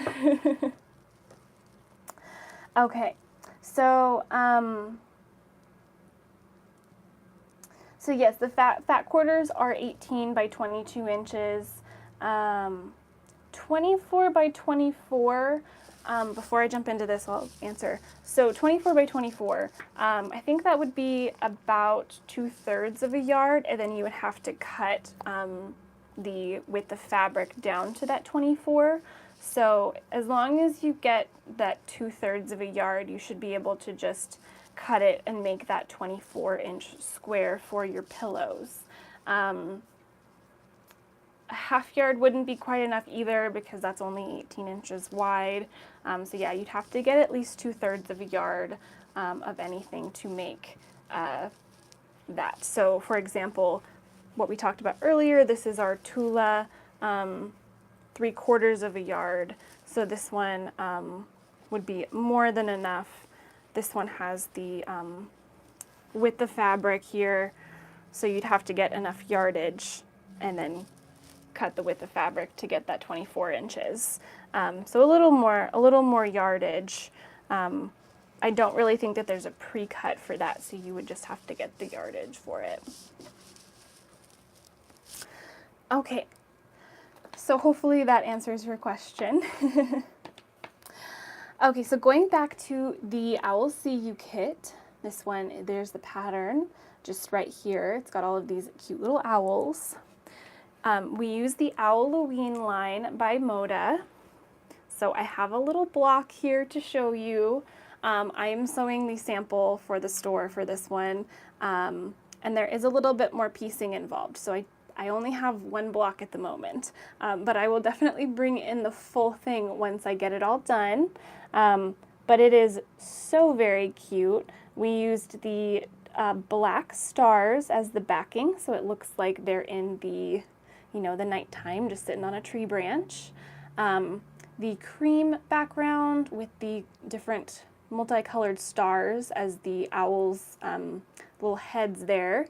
Okay, so so yes, the fat quarters are 18 by 22 inches, 24 by 24. Before I jump into this, I'll answer. So 24 by 24, I think that would be about 2/3 of a yard, and then you would have to cut the width of fabric down to that 24. So as long as you get that 2/3 of a yard, you should be able to just cut it and make that 24-inch square for your pillows. A half yard wouldn't be quite enough either because that's only 18 inches wide. So yeah, you'd have to get at least 2/3 of a yard of anything to make that. So for example, what we talked about earlier, this is our Tula 3/4 of a yard. So this one would be more than enough. This one has the width of fabric here, so you'd have to get enough yardage and then cut the width of fabric to get that 24 inches. So a little more yardage. I don't really think that there's a pre-cut for that, so you would just have to get the yardage for it. Okay, so hopefully that answers your question. Okay, so going back to the Owl CU kit, this one, there's the pattern just right here. It's got all of these cute little owls. We use the Owloween line by Moda. So I have a little block here to show you. I am sewing the sample for the store for this one, and there is a little bit more piecing involved. So I only have one block at the moment, but I will definitely bring in the full thing once I get it all done. But it is so very cute. We used the black stars as the backing, so it looks like they're in the, you know, the nighttime, just sitting on a tree branch. The cream background with the different multicolored stars as the owl's little heads there.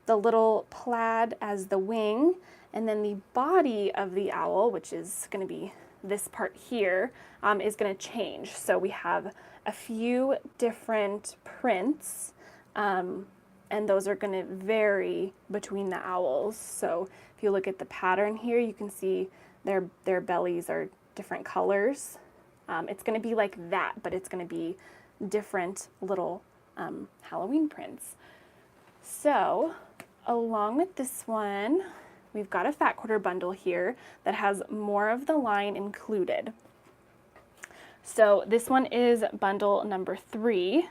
The little plaid as the wing, and then the body of the owl, which is going to be this part here, is going to change. So we have a few different prints, and those are going to vary between the owls. So if you look at the pattern here, you can see their bellies are different colors. It's going to be like that, but it's going to be different little Halloween prints. So along with this one, we've got a fat quarter bundle here that has more of the line included. So this one is bundle number 3.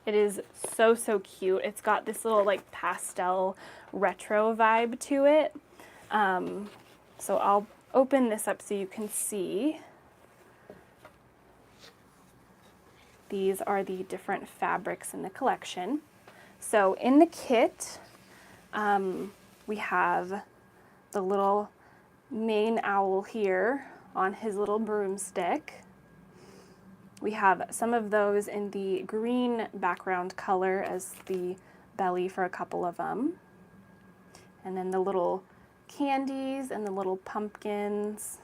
It is so, so cute. It's got this little like pastel retro vibe to it. So I'll open this up so you can see. These are the different fabrics in the collection. So in the kit, we have the little main owl here on his little broomstick. We have some of those in the green background color as the belly for a couple of them. And then the little candies and the little pumpkins.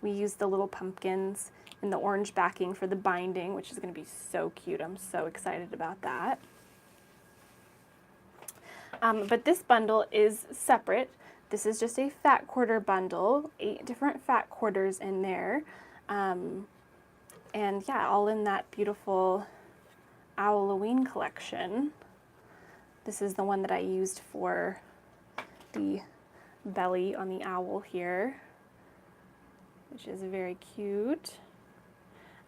We use the little pumpkins in the orange backing for the binding, which is going to be so cute. I'm so excited about that. But this bundle is separate. This is just a fat quarter bundle, 8 different fat quarters in there. And yeah, all in that beautiful Owloween collection. This is the one that I used for the belly on the owl here, which is very cute.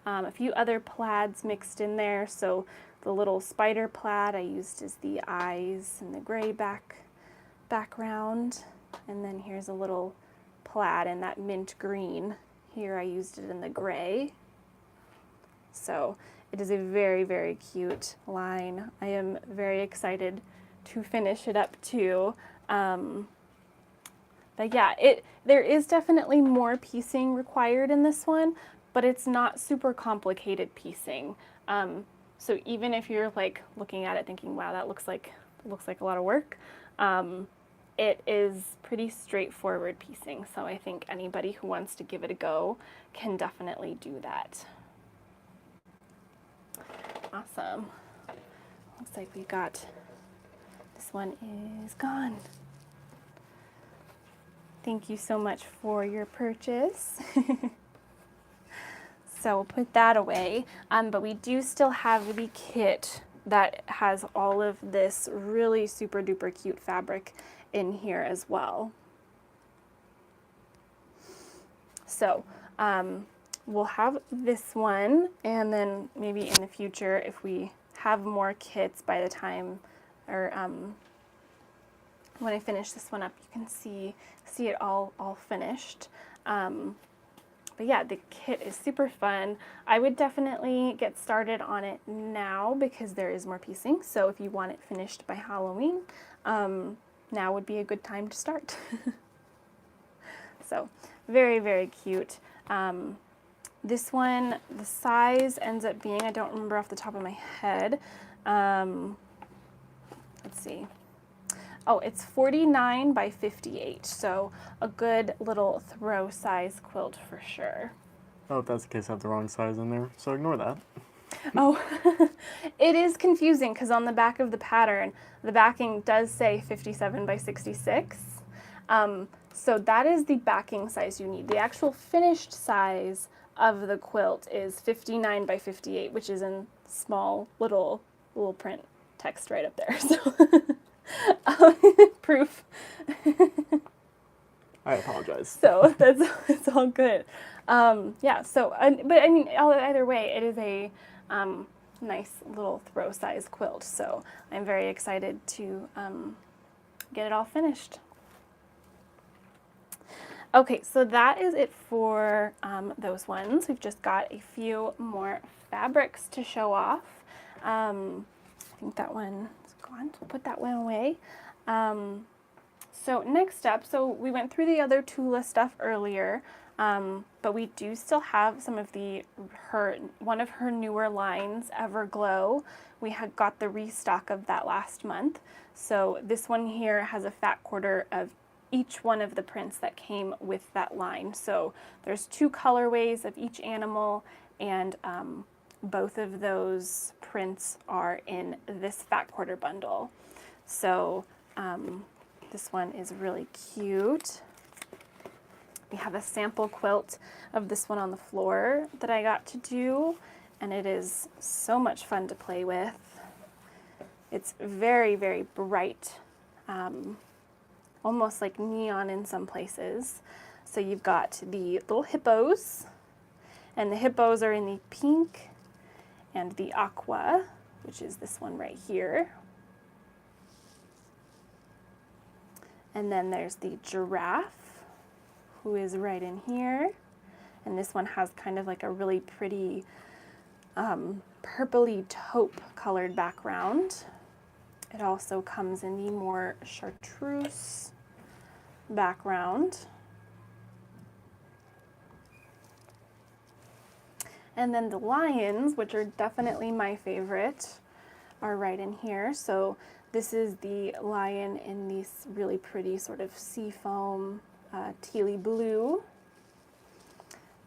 A few other plaids mixed in there. So the little spider plaid I used as the eyes and the gray background. And then here's a little plaid in that mint green. Here I used it in the gray. So it is a very, very cute line. I am very excited to finish it up too. But yeah, there is definitely more piecing required in this one, but it's not super complicated piecing. So even if you're like looking at it thinking, wow, that looks like a lot of work, it is pretty straightforward piecing. So I think anybody who wants to give it a go can definitely do that. Awesome. Looks like we got, this one is gone. Thank you so much for your purchase. So we'll put that away, but we do still have the kit that has all of this really super duper cute fabric in here as well. So we'll have this one, and then maybe in the future, if we have more kits by the time, or when I finish this one up, you can see it all finished. But yeah, the kit is super fun. I would definitely get started on it now because there is more piecing. So if you want it finished by Halloween, now would be a good time to start. So very, very cute. This one, the size ends up being, I don't remember off the top of my head. Let's see. Oh, it's 49 by 58, so a good little throw size quilt for sure. Oh, if that's the case, I have the wrong size in there, so ignore that. Oh, it is confusing because on the back of the pattern, the backing does say 57 by 66. So that is the backing size you need. The actual finished size of the quilt is 59 by 58, which is in small little print text right up there. So. Proof. I apologize. So it's all good. Yeah. So, but I mean, either way, it is a nice little throw size quilt. So I'm very excited to get it all finished. Okay, so that is it for those ones. We've just got a few more fabrics to show off. I think that one. We'll put that one away. So next up, so we went through the other Tula stuff earlier, but we do still have some of one of her newer lines, Everglow. We had got the restock of that last month. So this one here has a fat quarter of each one of the prints that came with that line. So there's 2 colorways of each animal, and both of those prints are in this fat quarter bundle. So this one is really cute. We have a sample quilt of this one on the floor that I got to do, and it is so much fun to play with. It's very, very bright, almost like neon in some places. So you've got the little hippos, and the hippos are in the pink and the aqua, which is this one right here. And then there's the giraffe, who is right in here. And this one has kind of like a really pretty purpley taupe colored background. It also comes in the more chartreuse background. And then the lions, which are definitely my favorite, are right in here. So this is the lion in this really pretty sort of seafoam tealy blue.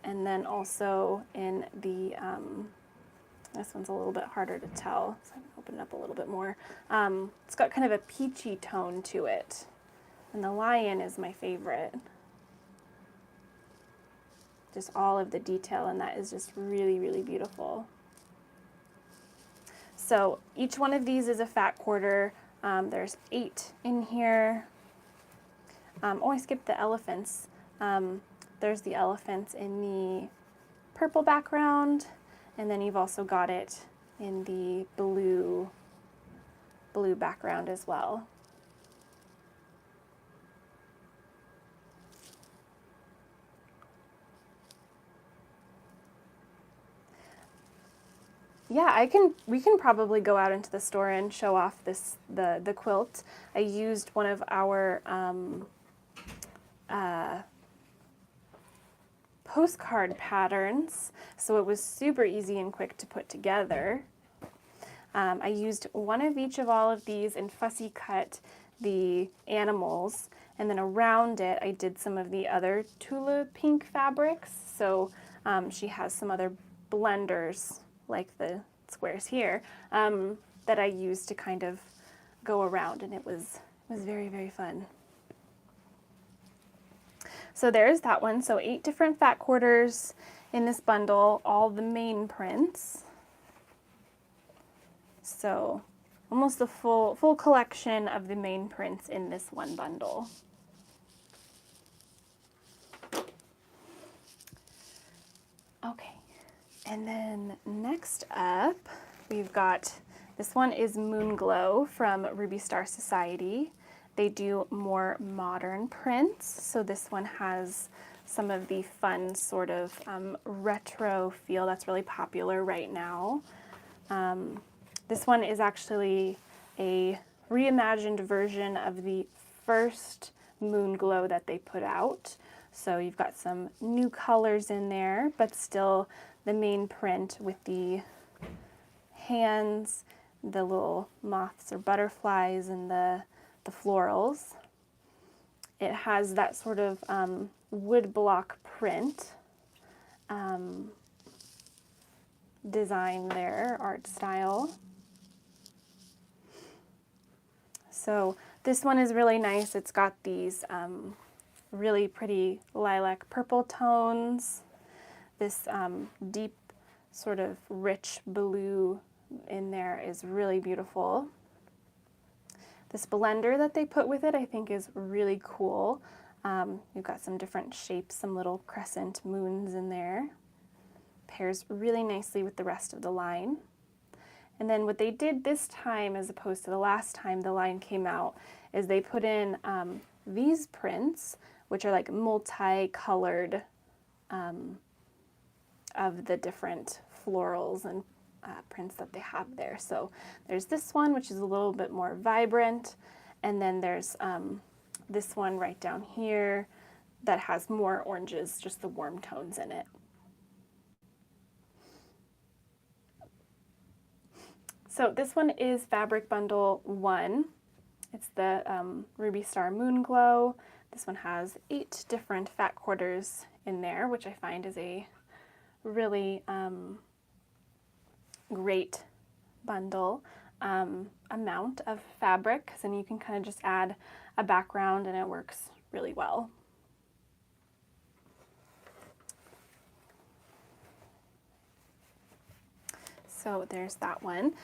And then also in the, this one's a little bit harder to tell, so I can open it up a little bit more. It's got kind of a peachy tone to it. And the lion is my favorite. Just all of the detail in that is just really, really beautiful. So each one of these is a fat quarter. There's 8 in here. Oh, I skipped the elephants. There's the elephants in the purple background, and then you've also got it in the blue background as well. Yeah, we can probably go out into the store and show off the quilt. I used one of our postcard patterns, so it was super easy and quick to put together. I used one of each of all of these and fussy cut the animals, and then around it I did some of the other Tula pink fabrics. So she has some other blenders like the squares here that I used to kind of go around, and it was very, very fun. So there's that one. So 8 different fat quarters in this bundle, all the main prints. So almost the full collection of the main prints in this one bundle. Okay, and then next up we've got This one is Moon Glow from Ruby Star Society. They do more modern prints, so this one has some of the fun sort of retro feel that's really popular right now. This one is actually a reimagined version of the first Moon Glow that they put out. So you've got some new colors in there, but still the main print with the hands, the little moths or butterflies, and the florals. It has that sort of wood block print design there, art style. So this one is really nice. It's got these really pretty lilac purple tones, this deep sort of rich blue in there is really beautiful. This blender that they put with it I think is really cool. You've got some different shapes, some little crescent moons in there. Pairs really nicely with the rest of the line. And then what they did this time, as opposed to the last time the line came out, is they put in these prints, which are like multi-colored of the different florals and prints that they have there. So there's this one, which is a little bit more vibrant, and then there's this one right down here that has more oranges, just the warm tones in it. So this one is Fabric Bundle 1. It's the Ruby Star Moon Glow. This one has 8 different fat quarters in there, which I find is a really great bundle amount of fabric, because then you can kind of just add a background and it works really well. So there's that one.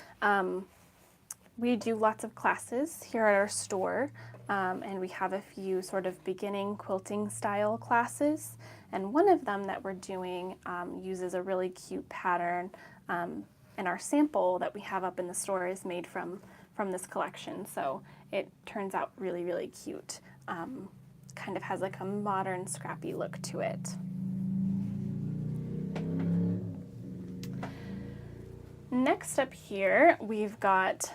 We do lots of classes here at our store, and we have a few sort of beginning quilting style classes, and one of them that we're doing uses a really cute pattern, and our sample that we have up in the store is made from this collection, so it turns out really, really cute. Kind of has like a modern scrappy look to it. Next up here, we've got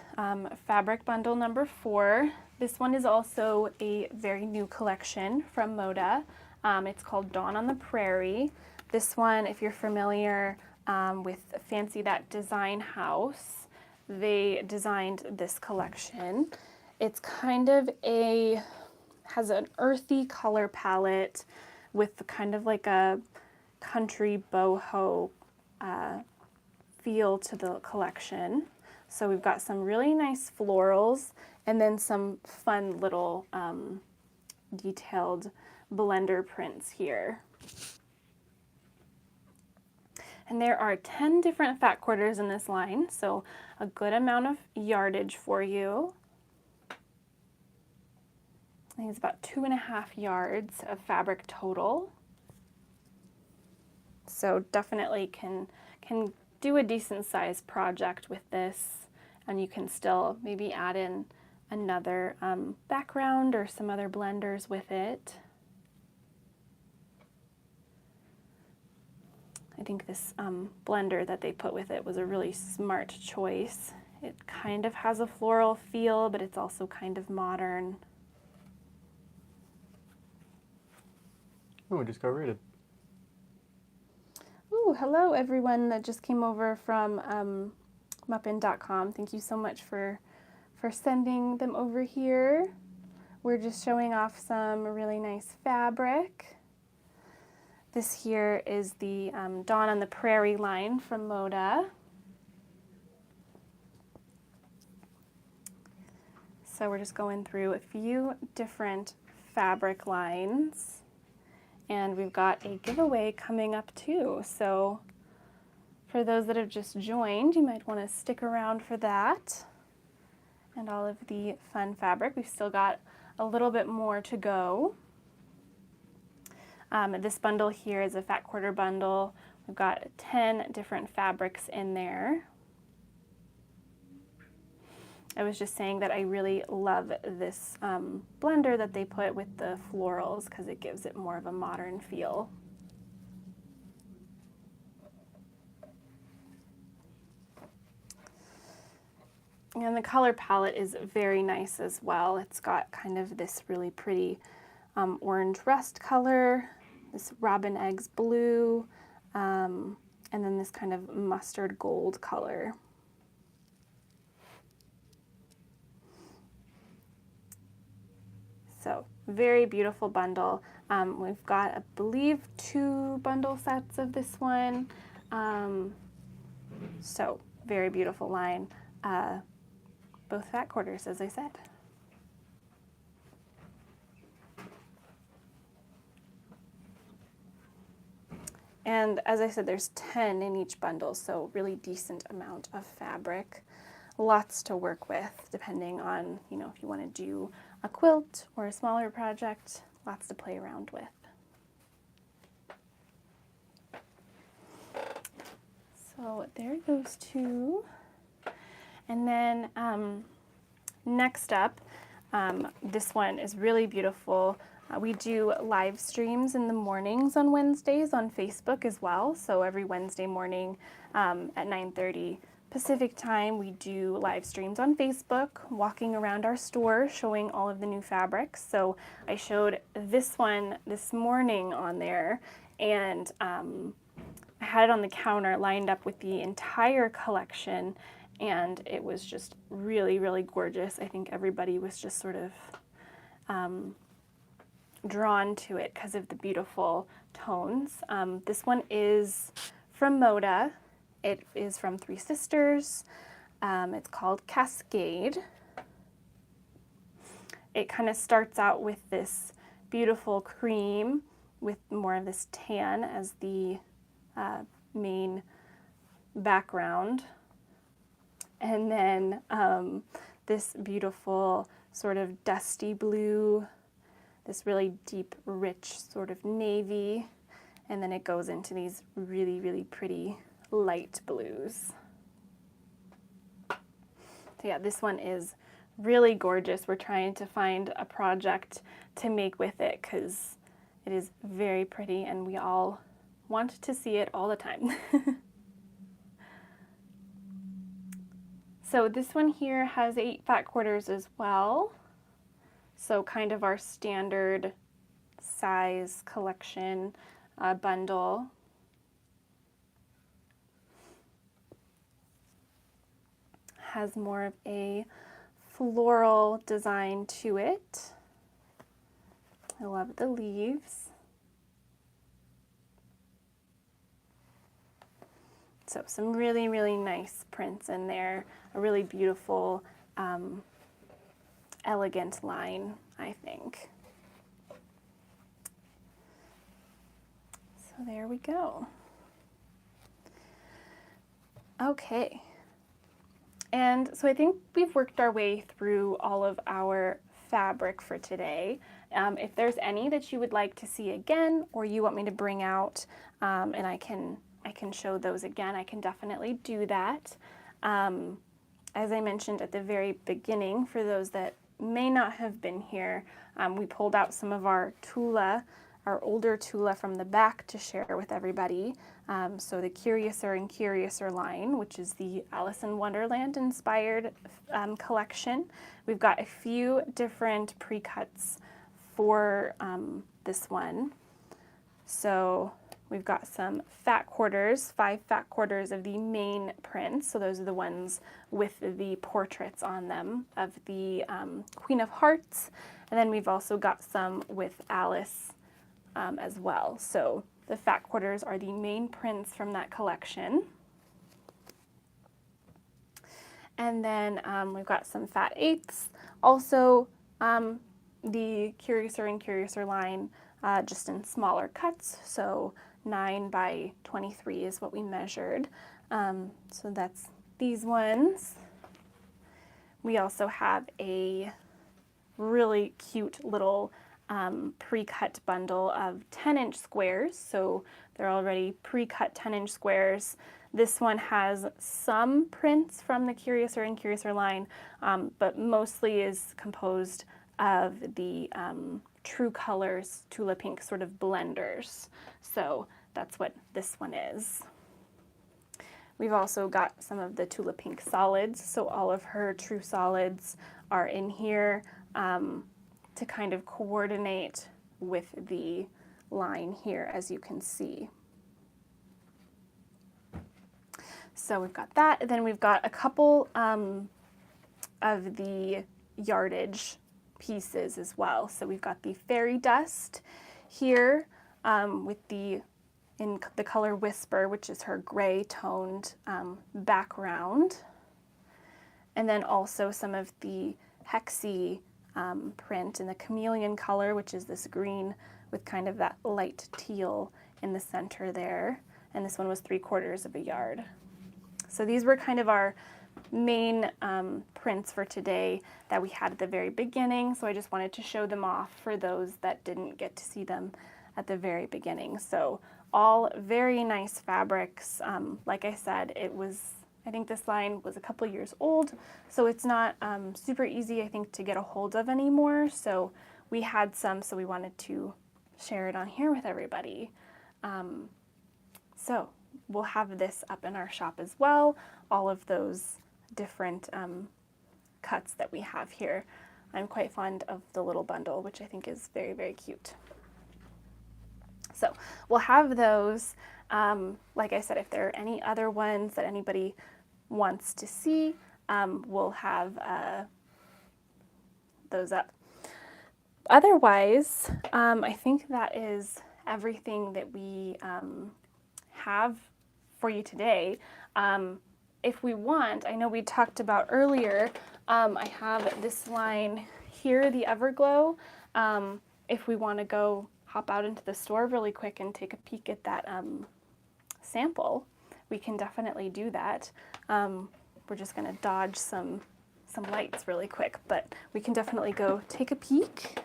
fabric bundle number 4. This one is also a very new collection from Moda. It's called Dawn on the Prairie. This one, if you're familiar with Fancy That Design House, they designed this collection. It's kind of has an earthy color palette with kind of like a country boho feel to the collection. So we've got some really nice florals and then some fun little detailed blender prints here. And there are 10 different fat quarters in this line, so a good amount of yardage for you. I think it's about 2.5 yards of fabric total. So definitely can do a decent sized project with this, and you can still maybe add in another background or some other blenders with it. I think this blender that they put with it was a really smart choice. It kind of has a floral feel, but it's also kind of modern. Oh, we just got rated. Ooh, hello everyone that just came over from muppin.com. Thank you so much for sending them over here. We're just showing off some really nice fabric. This here is the Dawn on the Prairie line from Moda. So we're just going through a few different fabric lines. And we've got a giveaway coming up too. So for those that have just joined, you might want to stick around for that. And all of the fun fabric. We've still got a little bit more to go. This bundle here is a fat quarter bundle. We've got 10 different fabrics in there. I was just saying that I really love this blender that they put with the florals because it gives it more of a modern feel. And the color palette is very nice as well. It's got kind of this really pretty orange rust color, this robin eggs blue, and then this kind of mustard gold color. So very beautiful bundle. We've got, I believe, 2 bundle sets of this one. So very beautiful line. Both fat quarters, as I said. And as I said, there's 10 in each bundle, so really decent amount of fabric. Lots to work with, depending on, you know, if you want to do a quilt or a smaller project, lots to play around with. So there are those 2. And then next up, this one is really beautiful. We do live streams in the mornings on Wednesdays on Facebook as well. So every Wednesday morning at 9:30 Pacific time, we do live streams on Facebook, walking around our store, showing all of the new fabrics. So I showed this one this morning on there, and I had it on the counter lined up with the entire collection, and it was just really, really gorgeous. I think everybody was just sort of drawn to it because of the beautiful tones. This one is from Moda. It is from Three Sisters. It's called Cascade. It kind of starts out with this beautiful cream with more of this tan as the main background. And then this beautiful sort of dusty blue, this really deep, rich sort of navy, and then it goes into these really, really pretty light blues. So yeah, this one is really gorgeous. We're trying to find a project to make with it because it is very pretty and we all want to see it all the time. So this one here has 8 fat quarters as well. So kind of our standard size collection bundle. Has more of a floral design to it. I love the leaves. So some really, really nice prints in there. A really beautiful, elegant line, I think. So there we go. Okay. And so I think we've worked our way through all of our fabric for today. If there's any that you would like to see again, or you want me to bring out, and I can show those again, I can definitely do that. As I mentioned at the very beginning, for those that may not have been here, we pulled out some of our Tula, our older Tula from the back to share with everybody. So the Curiouser and Curiouser line, which is the Alice in Wonderland inspired collection. We've got a few different pre-cuts for this one. So we've got some fat quarters, 5 fat quarters of the main prints. So those are the ones with the portraits on them of the Queen of Hearts. And then we've also got some with Alice as well. So the fat quarters are the main prints from that collection. And then we've got some fat 8s. Also the Curiouser and Curiouser line just in smaller cuts. So 9 by 23 is what we measured. So that's these ones. We also have a really cute little pre-cut bundle of 10-inch squares. So they're already pre-cut 10-inch squares This one has some prints from the Curiouser and Curiouser line, but mostly is composed of the True Colors Tula Pink sort of blenders. So that's what this one is. We've also got some of the Tula Pink solids, so all of her true solids are in here to kind of coordinate with the line here, as you can see. So we've got that, and then we've got a couple of the yardage pieces as well. So we've got the fairy dust here with in the color Whisper, which is her gray toned background. And then also some of the hexie print in the chameleon color, which is this green with kind of that light teal in the center there. And this one was 3/4 of a yard. So these were kind of our main prints for today that we had at the very beginning. So I just wanted to show them off for those that didn't get to see them at the very beginning. So all very nice fabrics. Like I said, I think this line was a couple years old, so it's not super easy, I think, to get a hold of anymore. So we had some, so we wanted to share it on here with everybody. So we'll have this up in our shop as well, all of those different cuts that we have here. I'm quite fond of the little bundle, which I think is very, very cute. So we'll have those. Like I said, if there are any other ones that anybody wants to see, we'll have those up. Otherwise, I think that is everything that we have for you today. If we want, I know we talked about earlier, I have this line here, the Everglow. If we want to go hop out into the store really quick and take a peek at that sample, we can definitely do that. We're just going to dodge some lights really quick, but we can definitely go take a peek.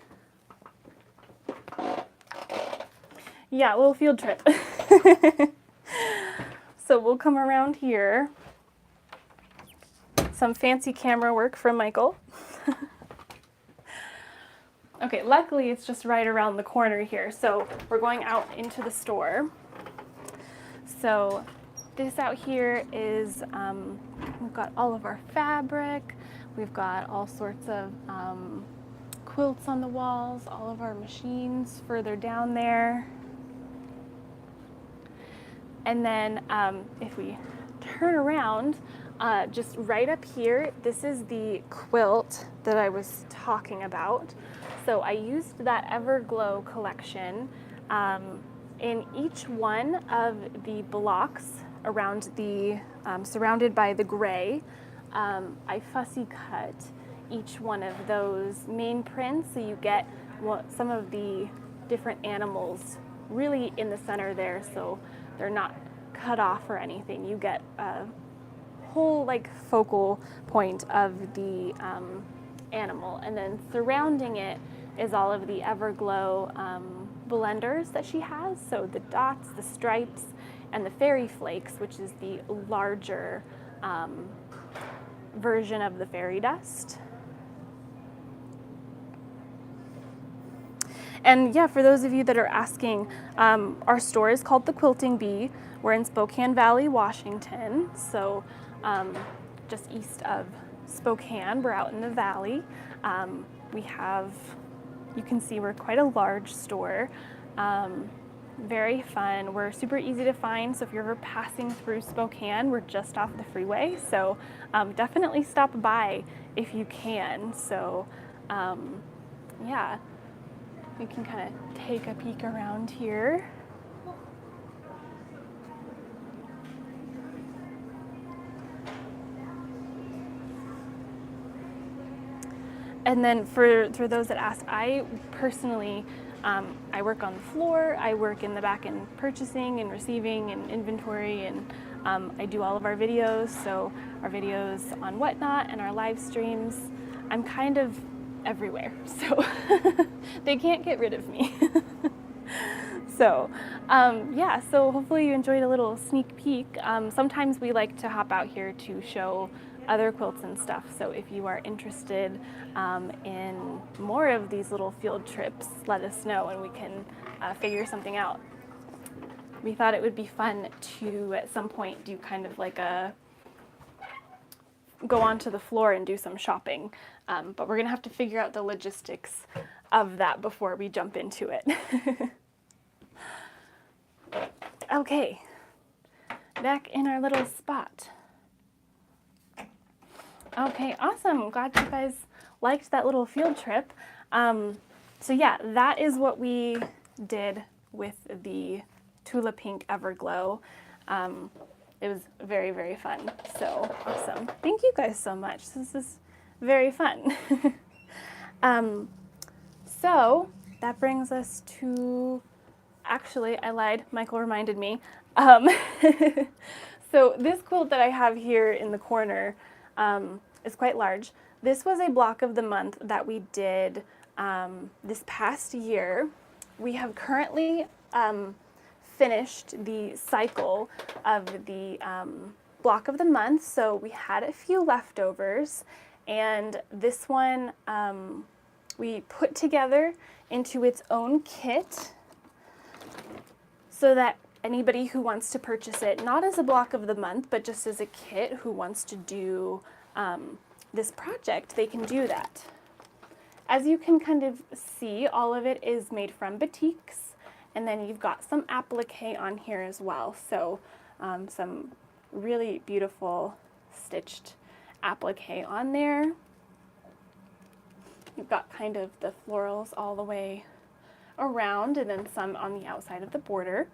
Yeah, a little field trip. So we'll come around here. Some fancy camera work from Michael. Okay, luckily it's just right around the corner here, so we're going out into the store. So this out here is, we've got all of our fabric, we've got all sorts of quilts on the walls, all of our machines further down there. And then if we turn around, just right up here, this is the quilt that I was talking about. So I used that Everglow collection in each one of the blocks around the, surrounded by the gray. I fussy cut each one of those main prints so you get some of the different animals really in the center there, so they're not cut off or anything. You get a whole like focal point of the animal, and then surrounding it is all of the Everglow blenders that she has, so the dots, the stripes, and the fairy flakes, which is the larger version of the fairy dust. And yeah, for those of you that are asking, our store is called The Quilting Bee. We're in Spokane Valley, Washington, so just east of Spokane. We're out in the valley. We have, you can see we're quite a large store. Very fun. We're super easy to find, so if you're ever passing through Spokane, we're just off the freeway, so definitely stop by if you can. So yeah, we can kind of take a peek around here. And then for those that ask, I personally, I work on the floor, I work in the back end purchasing and receiving and inventory, and I do all of our videos, so our videos on Whatnot and our live streams. I'm kind of everywhere, so they can't get rid of me. So Yeah, so hopefully you enjoyed a little sneak peek. Sometimes we like to hop out here to show other quilts and stuff. So if you are interested in more of these little field trips, let us know and we can figure something out. We thought it would be fun to, at some point, do kind of like go onto the floor and do some shopping. But we're going to have to figure out the logistics of that before we jump into it. Okay, back in our little spot. Okay, awesome. Glad you guys liked that little field trip. So yeah, that is what we did with the Tula Pink Everglow. It was very, very fun. So awesome. Thank you guys so much. This is very fun. So that brings us to, actually, I lied. Michael reminded me. So this quilt that I have here in the corner is quite large. This was a block of the month that we did this past year. We have currently finished the cycle of the block of the month, so we had a few leftovers, and this one we put together into its own kit so that anybody who wants to purchase it, not as a block of the month, but just as a kit who wants to do this project, they can do that. As you can kind of see, all of it is made from batiks, and then you've got some applique on here as well. So some really beautiful stitched applique on there. You've got kind of the florals all the way around and then some on the outside of the border.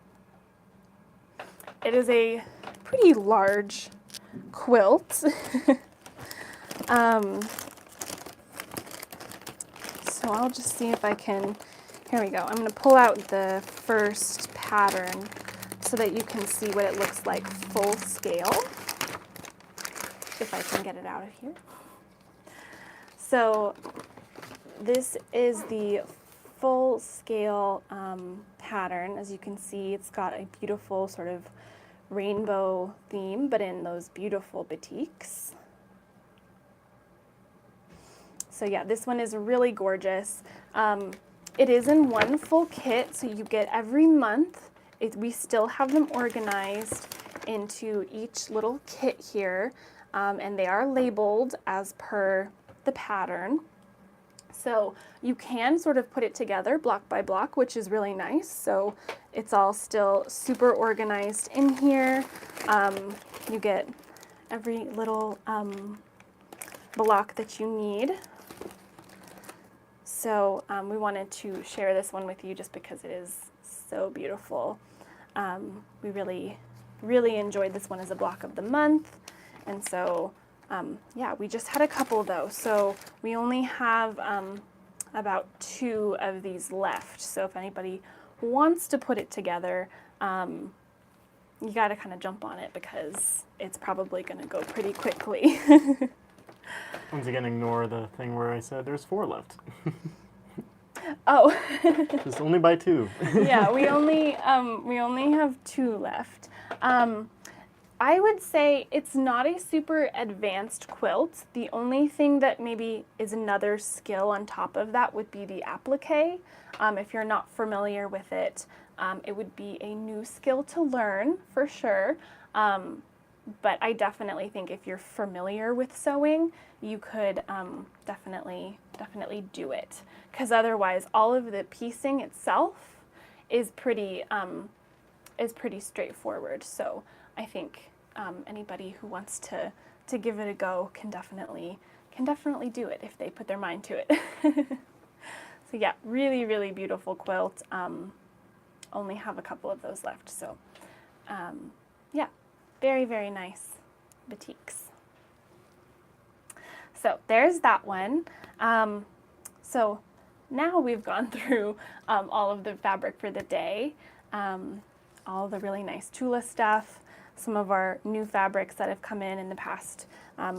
It is a pretty large quilt. So I'll just see if I can, here we go. I'm going to pull out the first pattern so that you can see what it looks like full scale, if I can get it out of here. So this is the full scale pattern. As you can see, it's got a beautiful sort of rainbow theme, but in those beautiful batiks. So yeah, this one is really gorgeous. It is in one full kit, so you get every month. We still have them organized into each little kit here, and they are labeled as per the pattern. So you can sort of put it together block by block, which is really nice. So it's all still super organized in here. You get every little block that you need. So we wanted to share this one with you just because it is so beautiful. We really, really enjoyed this one as a block of the month. And so yeah, we just had a couple though. So we only have about 2 of these left. So if anybody wants to put it together, you got to kind of jump on it because it's probably going to go pretty quickly. Once again, ignore the thing where I said there's 4 left. Oh. Just only by 2. Yeah, we only have 2 left. I would say it's not a super advanced quilt. The only thing that maybe is another skill on top of that would be the applique. If you're not familiar with it, it would be a new skill to learn for sure. But I definitely think if you're familiar with sewing, you could definitely do it. Because otherwise, all of the piecing itself is pretty straightforward. So I think anybody who wants to give it a go can definitely do it if they put their mind to it. So yeah, really, really beautiful quilt. Only have a couple of those left. So yeah, very, very nice batiks. So there's that one. So now we've gone through all of the fabric for the day, all the really nice Tula stuff, some of our new fabrics that have come in the past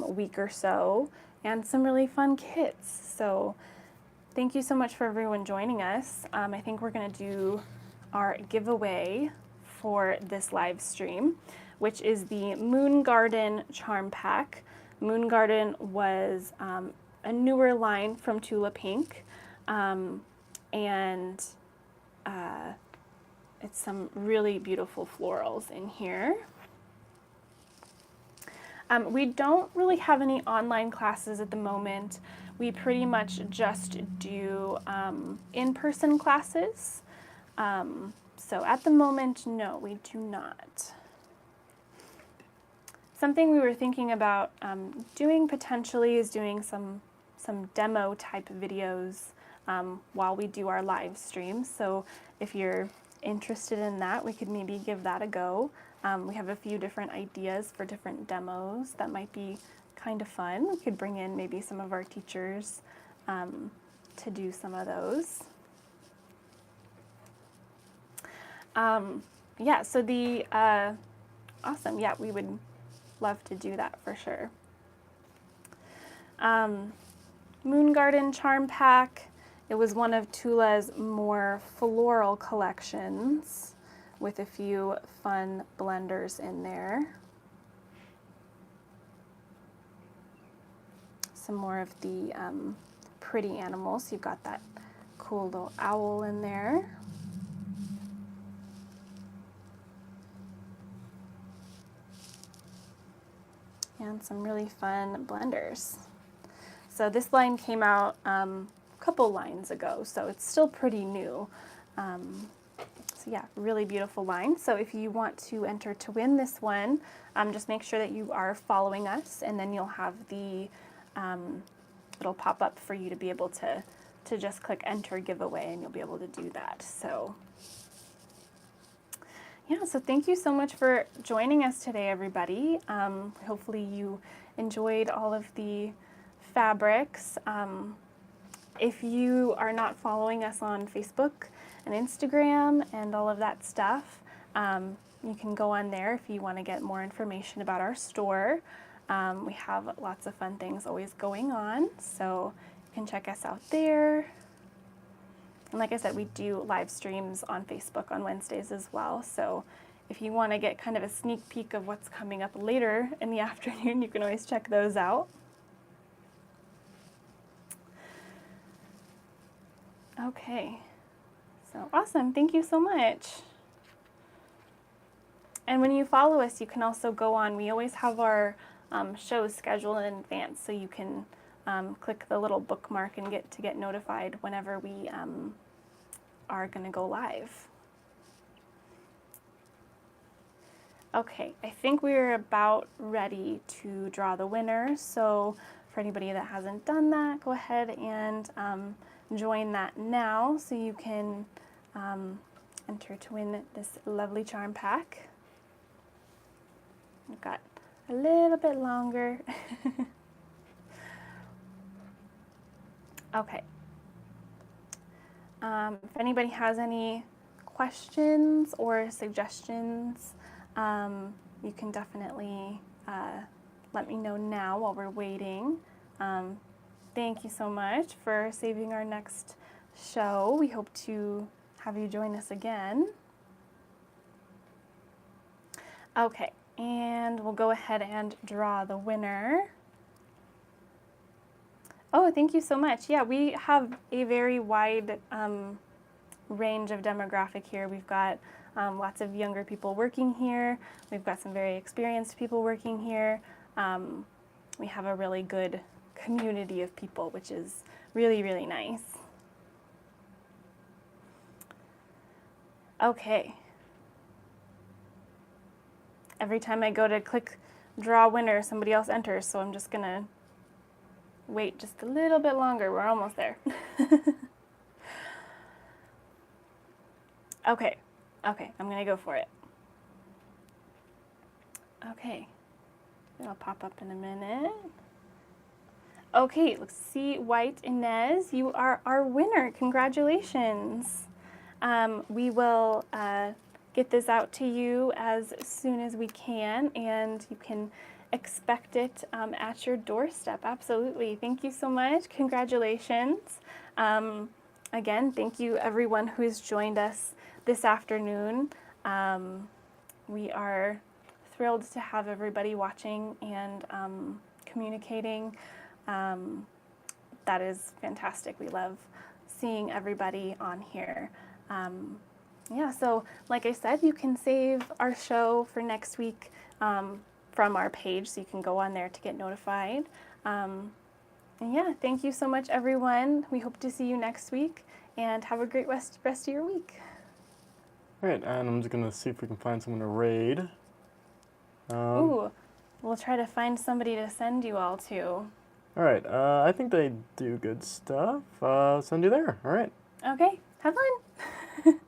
week or so, and some really fun kits. So thank you so much for everyone joining us. I think we're going to do our giveaway for this live stream, which is the Moon Garden Charm Pack. Moon Garden was a newer line from Tula Pink, and it's some really beautiful florals in here. We don't really have any online classes at the moment. We pretty much just do in-person classes. So at the moment, no, we do not. Something we were thinking about doing potentially is doing some demo type videos while we do our live streams. So if you're interested in that, we could maybe give that a go. We have a few different ideas for different demos that might be kind of fun. We could bring in maybe some of our teachers to do some of those. Yeah, so the, awesome, yeah, we would love to do that for sure. Moon Garden Charm Pack, it was one of Tula's more floral collections with a few fun blenders in there. Some more of the pretty animals. You've got that cool little owl in there. And some really fun blenders. So this line came out a couple lines ago, so it's still pretty new. So yeah, really beautiful line. So if you want to enter to win this one, just make sure that you are following us, and then you'll have the, it'll pop up for you to be able to just click enter giveaway, and you'll be able to do that. So yeah, so thank you so much for joining us today, everybody. Hopefully you enjoyed all of the fabrics. If you are not following us on Facebook and Instagram and all of that stuff, you can go on there if you want to get more information about our store. We have lots of fun things always going on, so you can check us out there. And like I said, we do live streams on Facebook on Wednesdays as well, so if you want to get kind of a sneak peek of what's coming up later in the afternoon, you can always check those out. Okay, so awesome, thank you so much. And when you follow us, you can also go on, we always have our shows scheduled in advance, so you can click the little bookmark and get notified whenever we are going to go live. Okay, I think we're about ready to draw the winner, so for anybody that hasn't done that, go ahead and join that now so you can enter to win this lovely charm pack. We've got a little bit longer. Okay. If anybody has any questions or suggestions, you can definitely let me know now while we're waiting. Thank you so much for saving our next show. We hope to have you join us again. Okay, and we'll go ahead and draw the winner. Oh, thank you so much. Yeah, we have a very wide range of demographic here. We've got lots of younger people working here. We've got some very experienced people working here. We have a really good community of people, which is really, really nice. Okay. Every time I go to click draw winner, somebody else enters, so I'm just gonna wait just a little bit longer. We're almost there. Okay, I'm gonna go for it. Okay, it'll pop up in a minute. Okay, let's see, White Inez, you are our winner. Congratulations. We will get this out to you as soon as we can, and you can expect it at your doorstep. Absolutely. Thank you so much. Congratulations. again, thank you everyone who has joined us this afternoon. We are thrilled to have everybody watching and communicating. That is fantastic. We love seeing everybody on here. Yeah, so like I said, you can save our show for next week from our page, so you can go on there to get notified. And yeah, thank you so much, everyone. We hope to see you next week, and have a great rest of your week. All right, and I'm just going to see if we can find someone to raid. Ooh, we'll try to find somebody to send you all to. All right, I think they do good stuff. Send you there. All right. Okay, have fun.